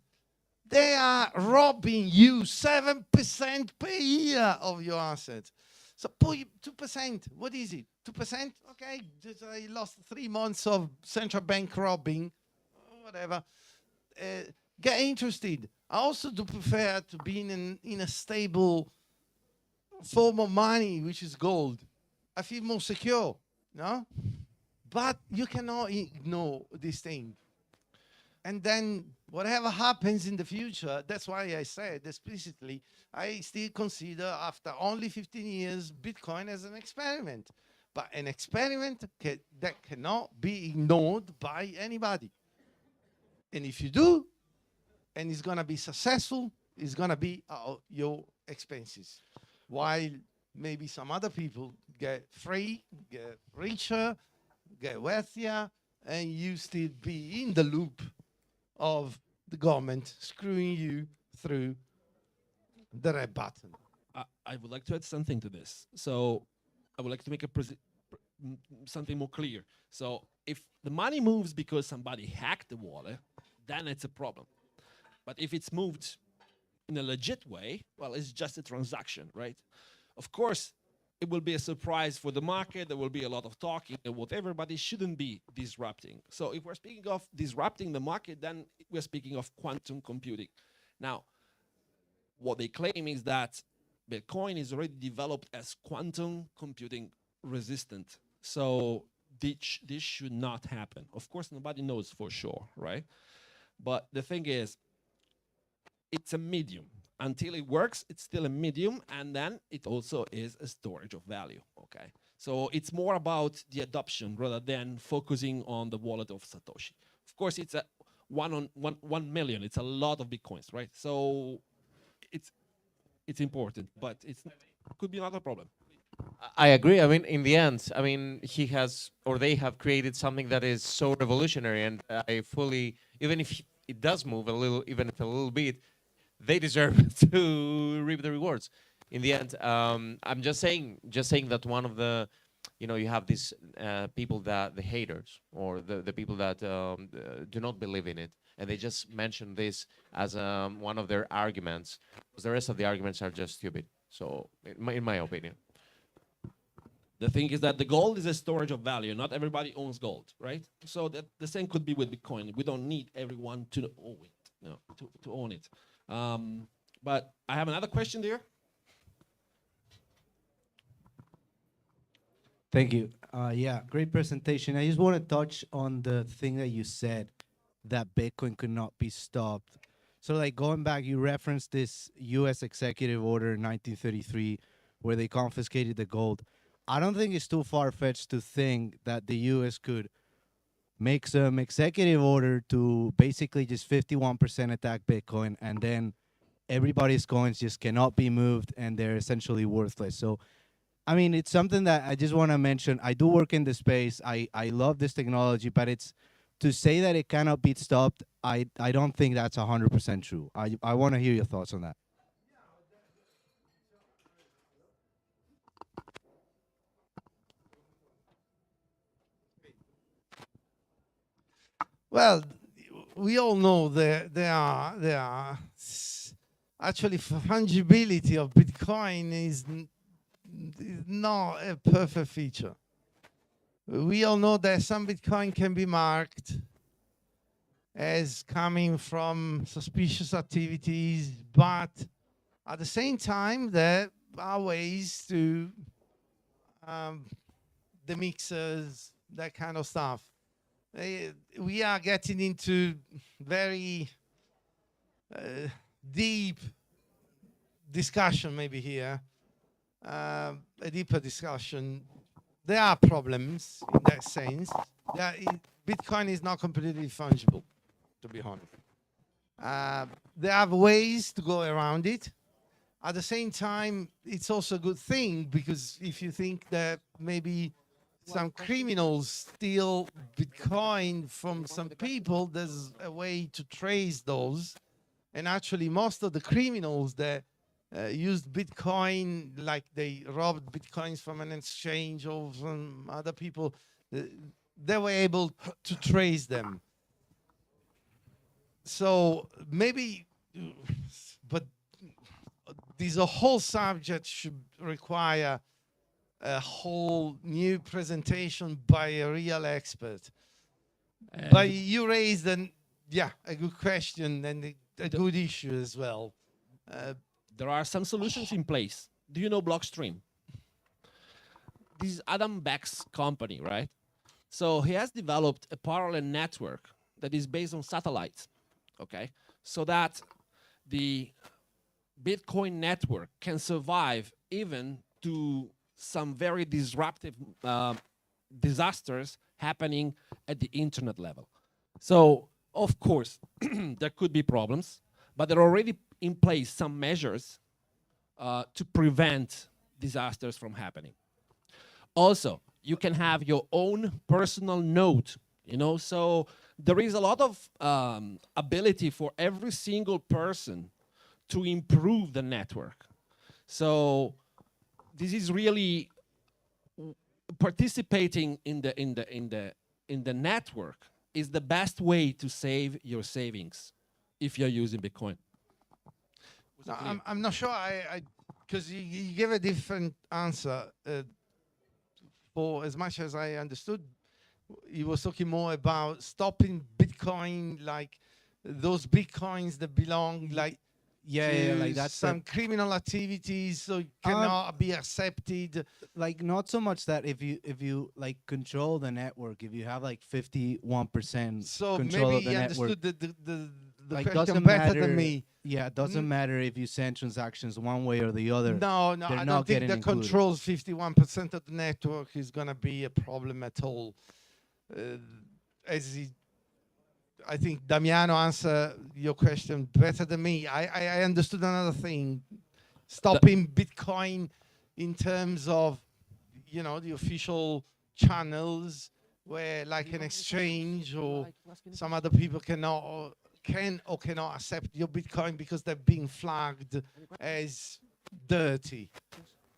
They are robbing you 7% per year of your assets. So put 2%. What is it? 2%? Okay, I lost 3 months of central bank robbing, whatever. Get interested. I also do prefer to be in a stable form of money, which is gold. I feel more secure, no? But you cannot ignore this thing. And then whatever happens in the future, that's why I said explicitly, I still consider after only 15 years, Bitcoin as an experiment. But an experiment that cannot be ignored by anybody. And if you do, and it's going to be successful, it's going to be at your expenses. While maybe some other people get free, get richer, get wealthier, and you still be in the loop of the government screwing you through the red button. I would like to add something to this. So I would like to make something more clear. So if the money moves because somebody hacked the wallet, then it's a problem. But if it's moved in a legit way, well, it's just a transaction, right? Of course, it will be a surprise for the market. There will be a lot of talking and whatever, but it shouldn't be disrupting. So if we're speaking of disrupting the market, then we're speaking of quantum computing. Now, what they claim is that Bitcoin is already developed as quantum computing resistant. So this should not happen. Of course, nobody knows for sure, right? But the thing is, it's a medium. Until it works, it's still a medium, and then it also is a storage of value, okay? So it's more about the adoption rather than focusing on the wallet of Satoshi. Of course, it's a 1 million. It's a lot of Bitcoins, right? So it's important, but it could be another problem. I agree. I mean, in the end, I mean, he has, or they have created something that is so revolutionary, and I fully, even if it does move a little, even if a little bit, they deserve to reap the rewards. in the end, I'm just saying that one of the, you have these people that the haters or the people that do not believe in it, and they just mention this as one of their arguments, because the rest of the arguments are just stupid. So, in my opinion. The thing is that the gold is a storage of value. Not everybody owns gold, right? So that the same could be with Bitcoin. We don't need everyone to own it, to own it. But I have another question there. Thank you. Yeah, great presentation. I just want to touch on the thing that you said, that Bitcoin could not be stopped. So, like, going back, you referenced this U.S. executive order in 1933 where they confiscated the gold. I don't think it's too far-fetched to think that the U.S. could make some executive order to basically just 51% attack Bitcoin, and then everybody's coins just cannot be moved and they're essentially worthless. So, I mean, it's something that I just want to mention. I do work in the space. I love this technology, but it's to say that it cannot be stopped, I don't think that's 100% true. I want to hear your thoughts on that. Well, we all know there are actually fungibility of Bitcoin is not a perfect feature. We all know that some Bitcoin can be marked as coming from suspicious activities, but at the same time, there are ways to the mixers, that kind of stuff. We are getting into very deep discussion maybe here, a deeper discussion. There are problems in that sense. Bitcoin is not completely fungible, to be honest. There are ways to go around it. At the same time, it's also a good thing, because if you think that maybe some criminals steal Bitcoin from some people, there's a way to trace those. And actually, most of the criminals that used Bitcoin, like they robbed Bitcoins from an exchange or from other people, they were able to trace them. So maybe, but this whole subject should require a whole new presentation by a real expert. But you raised a good question and a good issue as well. There are some solutions in place. Do you know Blockstream? This is Adam Back's company, right? So he has developed a parallel network that is based on satellites, okay? So that the Bitcoin network can survive even to some very disruptive disasters happening at the internet level. So, of course, there could be problems, but there are already in place some measures to prevent disasters from happening. Also, you can have your own personal node, so there is a lot of ability for every single person to improve the network. So this is really participating in the network is the best way to save your savings if you're using Bitcoin. No, I'm not sure. Because you gave a different answer. For as much as I understood, he was talking more about stopping Bitcoin, like those Bitcoins that belong, like like that's some criminal activities, so it cannot be accepted. Like, not so much that if you like control the network, if you have like 51% So control maybe of the he network, understood the like, question doesn't better matter, than me. Yeah, it doesn't matter if you send transactions one way or the other. No, They're I not don't think getting that included. controls 51% of the network is going to be a problem at all. I think Damiano answered your question better than me. I understood another thing. Stopping Bitcoin in terms of, the official channels where, like an exchange or some other people can or cannot accept your Bitcoin because they're being flagged as dirty,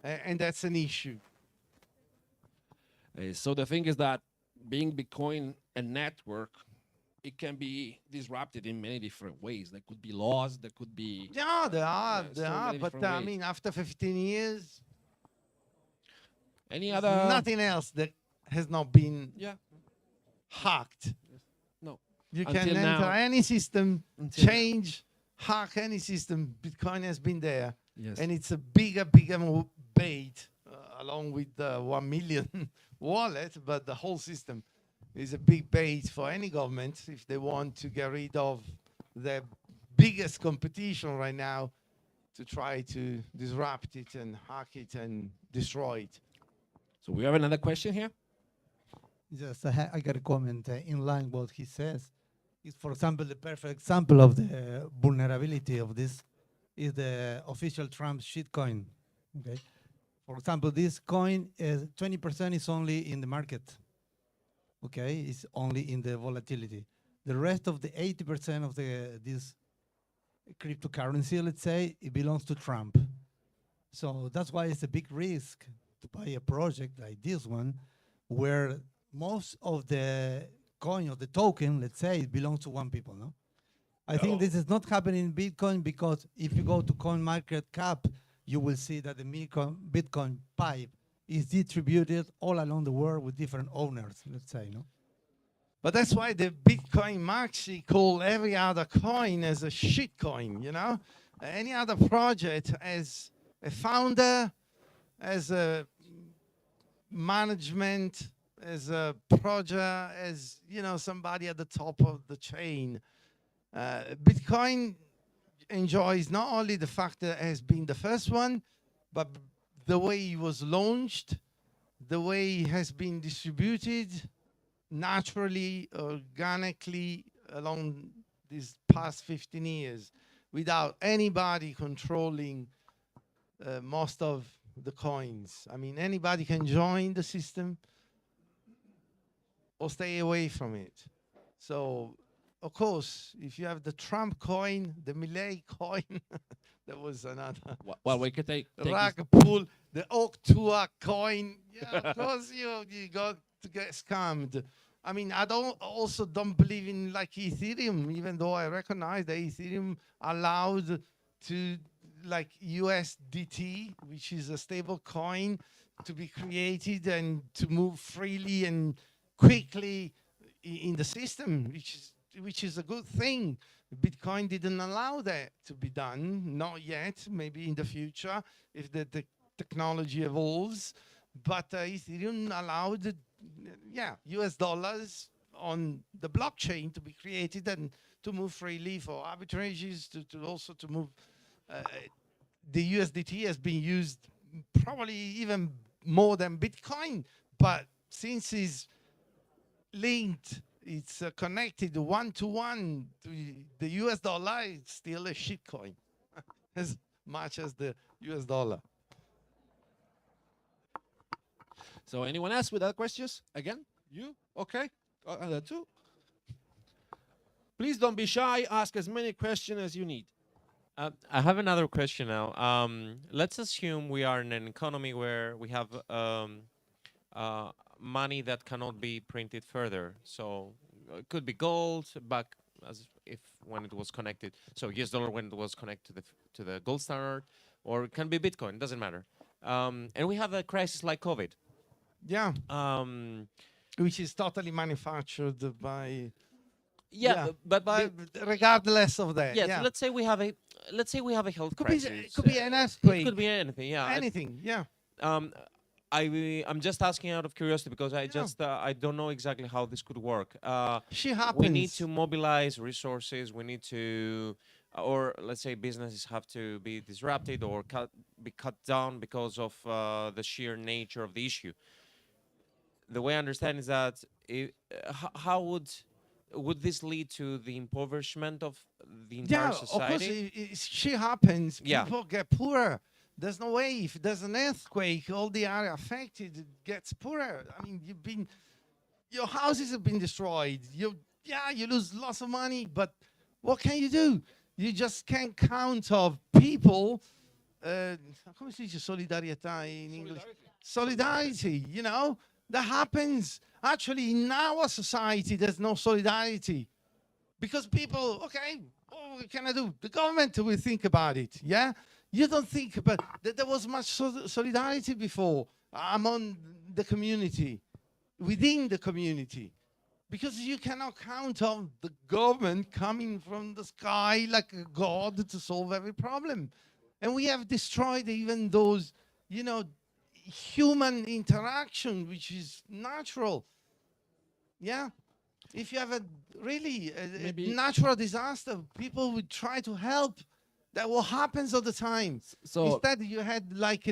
and that's an issue. So the thing is that being Bitcoin a network, it can be disrupted in many different ways. There could be laws, there could be Yeah, there are, so many but different I ways. mean, after 15 years, Any there's other nothing else that has not been Yeah. hacked. No. You Until can enter now. any system, Until now. change, hack any system. Bitcoin has been there, Yes. and it's a bigger bait, along with the 1 million wallet. But the whole system is a big bait for any government if they want to get rid of their biggest competition right now, to try to disrupt it and hack it and destroy it. So we have another question here. Just I got a comment in line what he says. Is, for example, the perfect example of the vulnerability of this is the official Trump shitcoin. Okay, for example, this coin is 20% is only in the market. Okay, it's only in the volatility. The rest of the 80% of this cryptocurrency, let's say, it belongs to Trump. So that's why it's a big risk to buy a project like this one, where most of the coin or the token, let's say, it belongs to one people, no? I think this is not happening in Bitcoin, because if you go to CoinMarketCap, you will see that the Bitcoin pipe is distributed all along the world with different owners, let's say, no? But that's why the Bitcoin Maxi call every other coin as a shit coin, you know? Any other project as a founder, as a management, as a project, as, you know, somebody at the top of the chain. Bitcoin enjoys not only the fact that it has been the first one, but the way it was launched, the way it has been distributed, naturally, organically, along these past 15 years, without anybody controlling most of the coins. I mean, anybody can join the system or stay away from it. So, of course, if you have the Trump coin, the Millet coin, that was another Well, we could take rag pull, the Oak Tua coin. Yeah, of course, you got to get scammed. I mean, I also don't believe in like Ethereum, even though I recognize that Ethereum allowed to like USDT, which is a stable coin, to be created and to move freely and quickly in the system, which is a good thing. Bitcoin didn't allow that to be done, not yet, maybe in the future if the technology evolves. But Ethereum allowed, US dollars on the blockchain to be created and to move freely for arbitrages, to also to move. The USDT has been used probably even more than Bitcoin, but since it's linked, it's connected one-to-one to the US dollar, it's still a shitcoin as much as the US dollar. So anyone else with other questions? Again? You? Okay. Two. Please don't be shy. Ask as many questions as you need. I have another question now. Let's assume we are in an economy where we have money that cannot be printed further. So it could be gold back as if when it was connected. So US dollar when it was connected to the gold standard, or it can be Bitcoin. Doesn't matter. And we have a crisis like COVID. Yeah. Which is totally manufactured by. Yeah, but regardless of that. yes, let's say we have a health crisis. Could be an earthquake. It could be anything. Yeah. Anything. Yeah. I'm just asking out of curiosity because I don't know exactly how this could work. She happens. We need to mobilize resources. We need to, or let's say businesses have to be disrupted or be cut down because of the sheer nature of the issue. The way I understand is that how would this lead to the impoverishment of the entire society? Of course, shit happens. Yeah. People get poorer. There's no way. If there's an earthquake, all the area affected gets poorer. I mean, your houses have been destroyed. You lose lots of money, but what can you do? You just can't count of people come si dice solidarietà in English? Solidarity, you know, that happens. Actually, in our society, there's no solidarity because people, okay, what can I do? The government will think about it, yeah? You don't think about that there was much solidarity before among the community, within the community. Because you cannot count on the government coming from the sky like a god to solve every problem. And we have destroyed even those, you know, human interaction, which is natural. Yeah. If you have a really Maybe- natural disaster, people would try to help. That what happens all the time. So Instead, you had like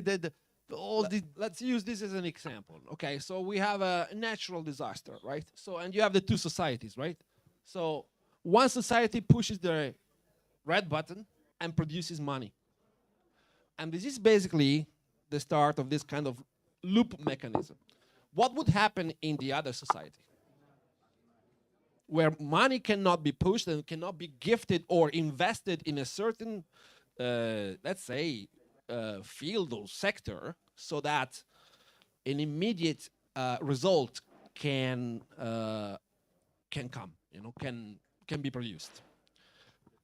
all the let's use this as an example. Okay, so we have a natural disaster, right? So, and you have the two societies, right? So one society pushes the red button and produces money. And this is basically the start of this kind of loop mechanism. What would happen in the other society? Where money cannot be pushed and cannot be gifted or invested in a certain, let's say, field or sector, so that an immediate result can come, you know, can be produced.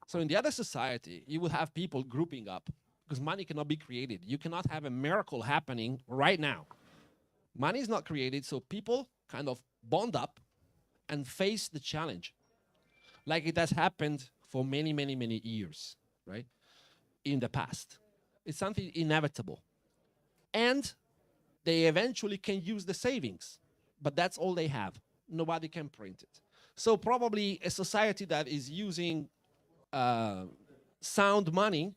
So in the other society, you will have people grouping up because money cannot be created. You cannot have a miracle happening right now. Money is not created, so people kind of bond up and face the challenge, like it has happened for many, many, many years, right? In the past. It's something inevitable. And they eventually can use the savings, but that's all they have. Nobody can print it. So probably a society that is using sound money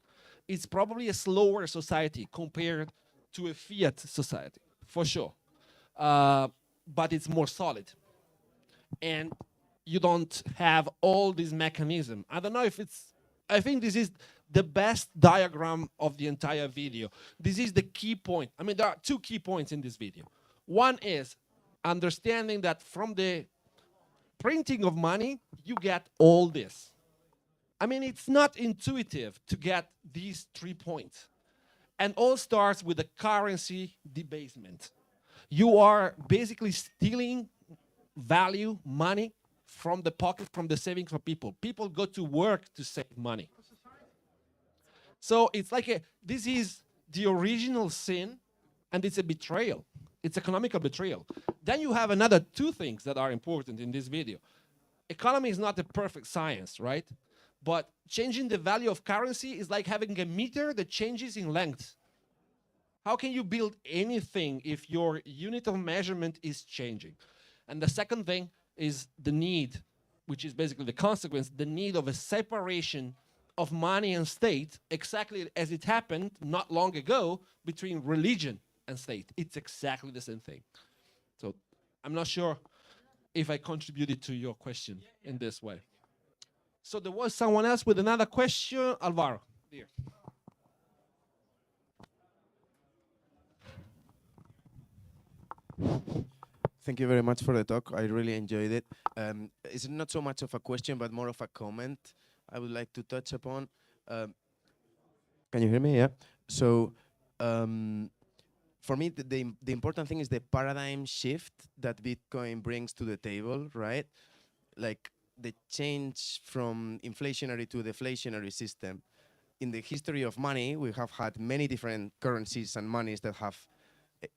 is probably a slower society compared to a fiat society, for sure. But it's more solid. And you don't have all this mechanism. I don't know if it's, I think this is the best diagram of the entire video. This is the key point. I mean, there are two key points in this video. One is understanding that from the printing of money, you get all this. I mean, it's not intuitive to get these 3 points. And all starts with the currency debasement. You are basically stealing value, money, from the pocket, from the savings of people. People go to work to save money. So it's like this is the original sin, and it's a betrayal. It's economical betrayal. Then you have another two things that are important in this video. Economy is not a perfect science, right? But changing the value of currency is like having a meter that changes in length. How can you build anything if your unit of measurement is changing? And the second thing is the need, which is basically the consequence, the need of a separation of money and state, exactly as it happened not long ago between religion and state. It's exactly the same thing. So I'm not sure if I contributed to your question in this way. So there was someone else with another question. Alvaro. Here. Thank you very much for the talk. I really enjoyed it. It's not so much of a question, but more of a comment I would like to touch upon. Can you hear me? Yeah. So for me, the important thing is the paradigm shift that Bitcoin brings to the table, right? Like the change from inflationary to deflationary system. In the history of money, we have had many different currencies and monies that have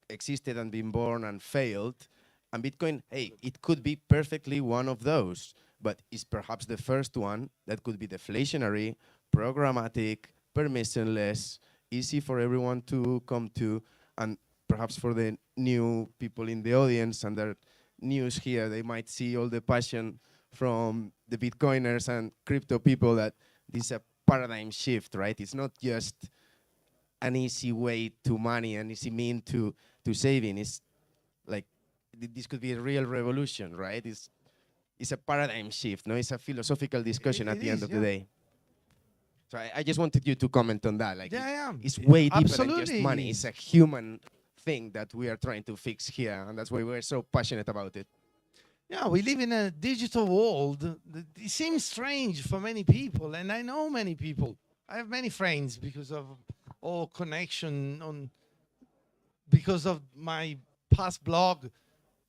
existed and been born and failed. And Bitcoin, hey, it could be perfectly one of those, but it's perhaps the first one that could be deflationary, programmatic, permissionless, easy for everyone to come to, and perhaps for the new people in the audience and their news here, they might see all the passion from the Bitcoiners and crypto people that this is a paradigm shift, right? It's not just an easy way to money, an easy mean to saving. It's like this could be a real revolution, right? It's a paradigm shift, no? It's a philosophical discussion at the end of the day. So I just wanted you to comment on that. Like it's way deeper than just money. It's a human thing that we are trying to fix here, and that's why we're so passionate about it. Yeah, we live in a digital world. It seems strange for many people, and I know many people. I have many friends because of or connection on because of my past blog.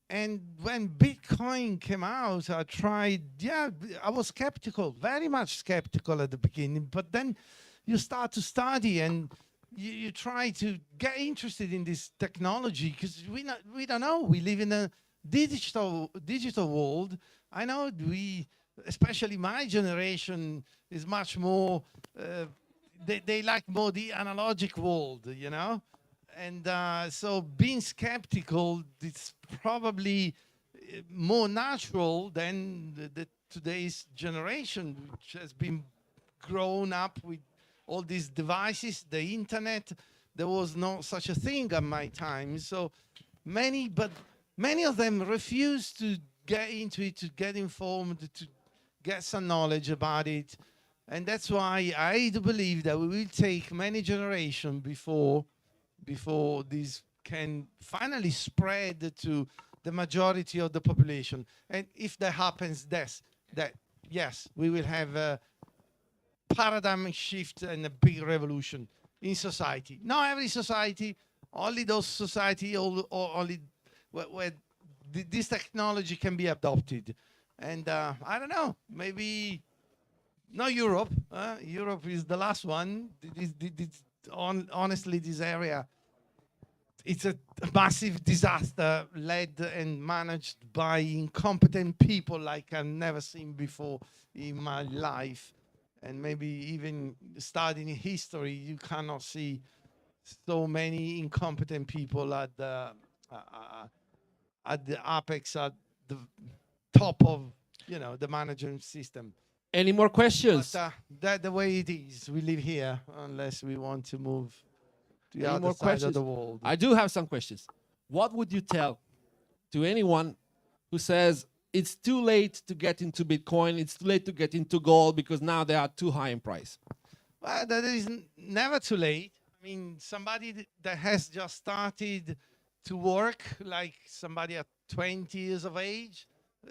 And when Bitcoin came out, I tried, I was skeptical, very much skeptical at the beginning, but then you start to study and you try to get interested in this technology because we don't know. We live in a digital world. I know especially my generation is much more, they like more the analogic world, you know? And so being skeptical, it's probably more natural than today's generation, which has been grown up with all these devices, the internet. There was no such a thing at my time. So many of them refused to get into it, to get informed, to get some knowledge about it. And that's why I do believe that we will take many generations before this can finally spread to the majority of the population. And if that happens, yes, we will have a paradigm shift and a big revolution in society. Not every society, only those society or only where this technology can be adopted. And I don't know, maybe not Europe. Europe is the last one. Honestly, this area, it's a massive disaster led and managed by incompetent people like I've never seen before in my life. And maybe even studying history, you cannot see so many incompetent people at the apex, at the top of the management system. Any more questions? But that's the way it is. We live here unless we want to move to the Any other more side questions? of the world. I do have some questions. What would you tell to anyone who says it's too late to get into Bitcoin, it's too late to get into gold because now they are too high in price? Well, that is never too late. I mean, somebody that has just started to work, like somebody at 20 years of age,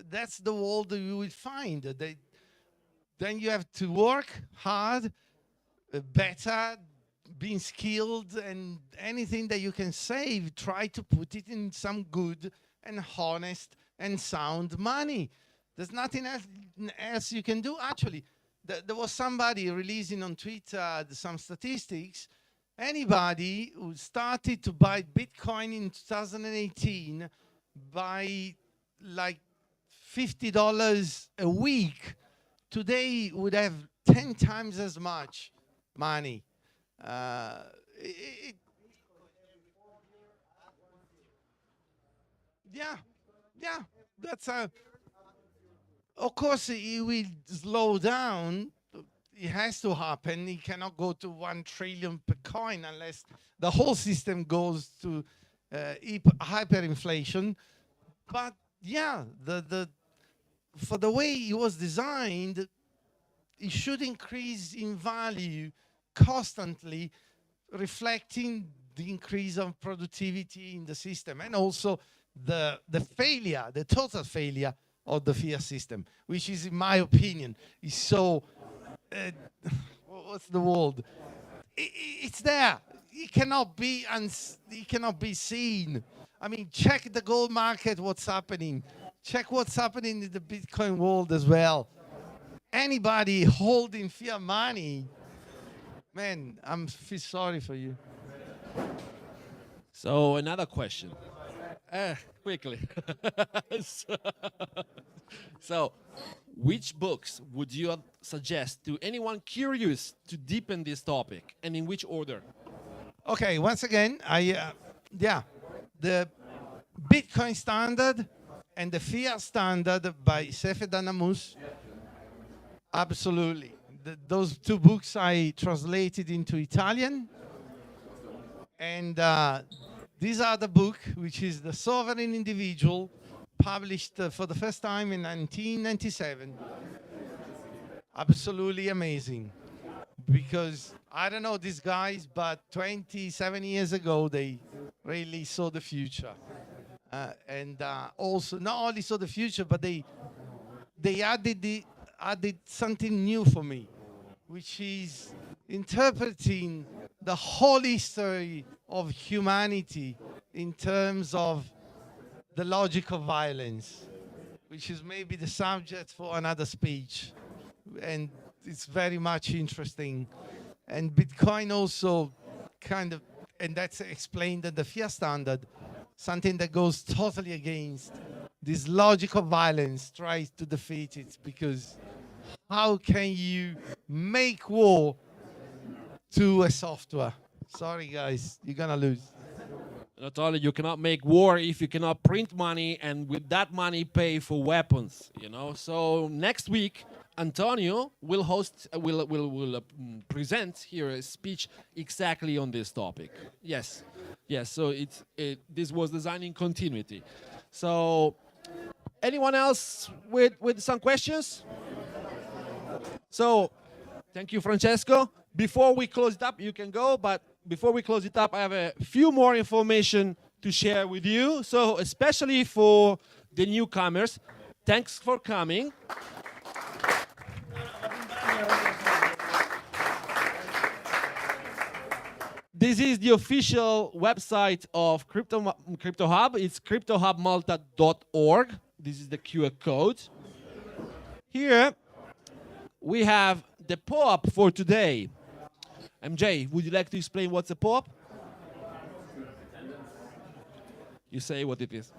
that's the world that you will find. Then you have to work hard, better, being skilled, and anything that you can save, try to put it in some good and honest and sound money. There's nothing else you can do. Actually, there was somebody releasing on Twitter some statistics. Anybody who started to buy Bitcoin in 2018 by like $50 a week, today would have 10 times as much money. Yeah, that's of course it will slow down. It has to happen. It cannot go to 1 trillion per coin unless the whole system goes to hyperinflation. But yeah, for the way it was designed, it should increase in value constantly, reflecting the increase of productivity in the system and also the failure, the total failure of the fiat system, which is, in my opinion, is so, what's the word? It's there. It cannot be seen. I mean, check the gold market, what's happening. Check what's happening in the Bitcoin world as well. Anybody holding fiat money, man, I feel sorry for you. So another question. Quickly. So, which books would you suggest to anyone curious to deepen this topic, and in which order? Okay, once again, the Bitcoin Standard and the Fiat Standard by Saifedean Ammous. Absolutely. Those 2 books I translated into Italian. And these are the book, which is The Sovereign Individual, published for the first time in 1997. Absolutely amazing. Because I don't know these guys, but 27 years ago, they really saw the future. And also, not only saw the future, but they added something new for me, which is interpreting the whole history of humanity in terms of the logic of violence, which is maybe the subject for another speech. And it's very much interesting. And Bitcoin also kind of, and that's explained in the fiat standard, something that goes totally against this logic of violence, tries to defeat it, because how can you make war to a software? Sorry guys, you're gonna lose. Not only you cannot make war if you cannot print money and with that money pay for weapons, you know. So next week, Antonio will host, will present here a speech exactly on this topic. Yes, yes. So this was designing continuity. So anyone else with some questions? So thank you, Francesco. Before we close it up, you can go, but before we close it up, I have a few more information to share with you. So especially for the newcomers, thanks for coming. This is the official website of Crypto Hub. It's cryptohubmalta.org. This is the QR code. Here we have the POAP for today. MJ, would you like to explain what's a POAP? You say what it is.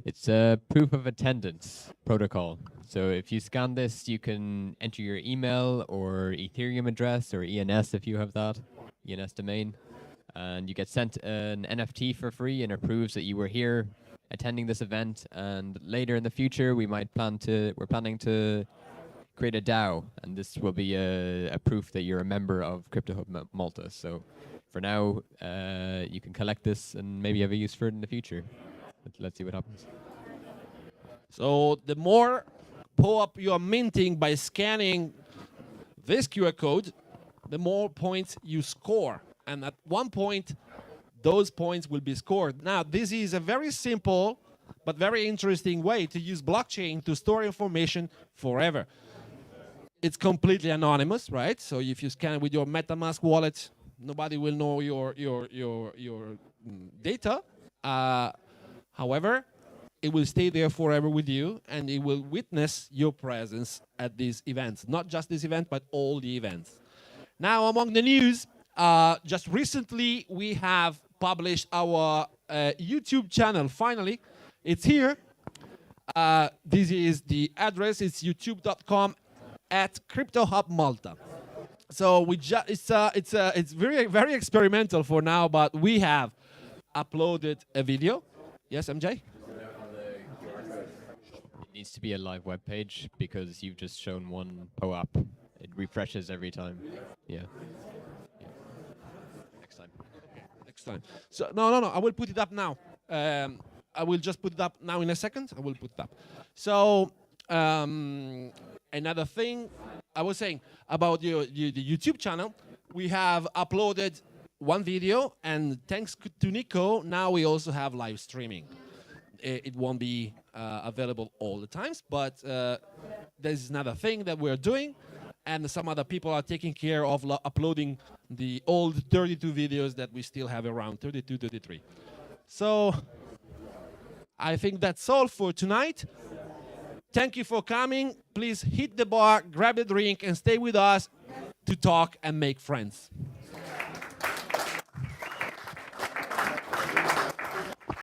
It's a proof of attendance protocol. So if you scan this, you can enter your email or Ethereum address or ENS if you have that, ENS domain, and you get sent an NFT for free, and it proves that you were here attending this event. And later in the future, we're planning to create a DAO, and this will be a proof that you're a member of Crypto Hub Malta. So for now, you can collect this and maybe have a use for it in the future. Let's see what happens. So the more POAP you are minting by scanning this QR code, the more points you score. And at one point, those points will be scored. Now, this is a very simple but very interesting way to use blockchain to store information forever. It's completely anonymous, right? So if you scan with your MetaMask wallet, nobody will know your data. However, it will stay there forever with you, and it will witness your presence at these events. Not just this event, but all the events. Now, among the news, just recently we have published our YouTube channel. Finally, it's here. This is the address. It's youtube.com/CryptoHubMalta. So it's very experimental for now, but we have uploaded a video. Yes, MJ? It needs to be a live web page because you've just shown one POAP. It refreshes every time. Yeah. Next time. Next time. So no. I will put it up now. I will just put it up now in a second. I will put it up. So another thing I was saying about the YouTube channel, we have uploaded one video, and thanks to Nico, now we also have live streaming. It won't be available all the times, but there's another thing that we're doing, and some other people are taking care of uploading the old 32 videos that we still have around, 32, 33. So I think that's all for tonight. Thank you for coming. Please hit the bar, grab a drink, and stay with us to talk and make friends.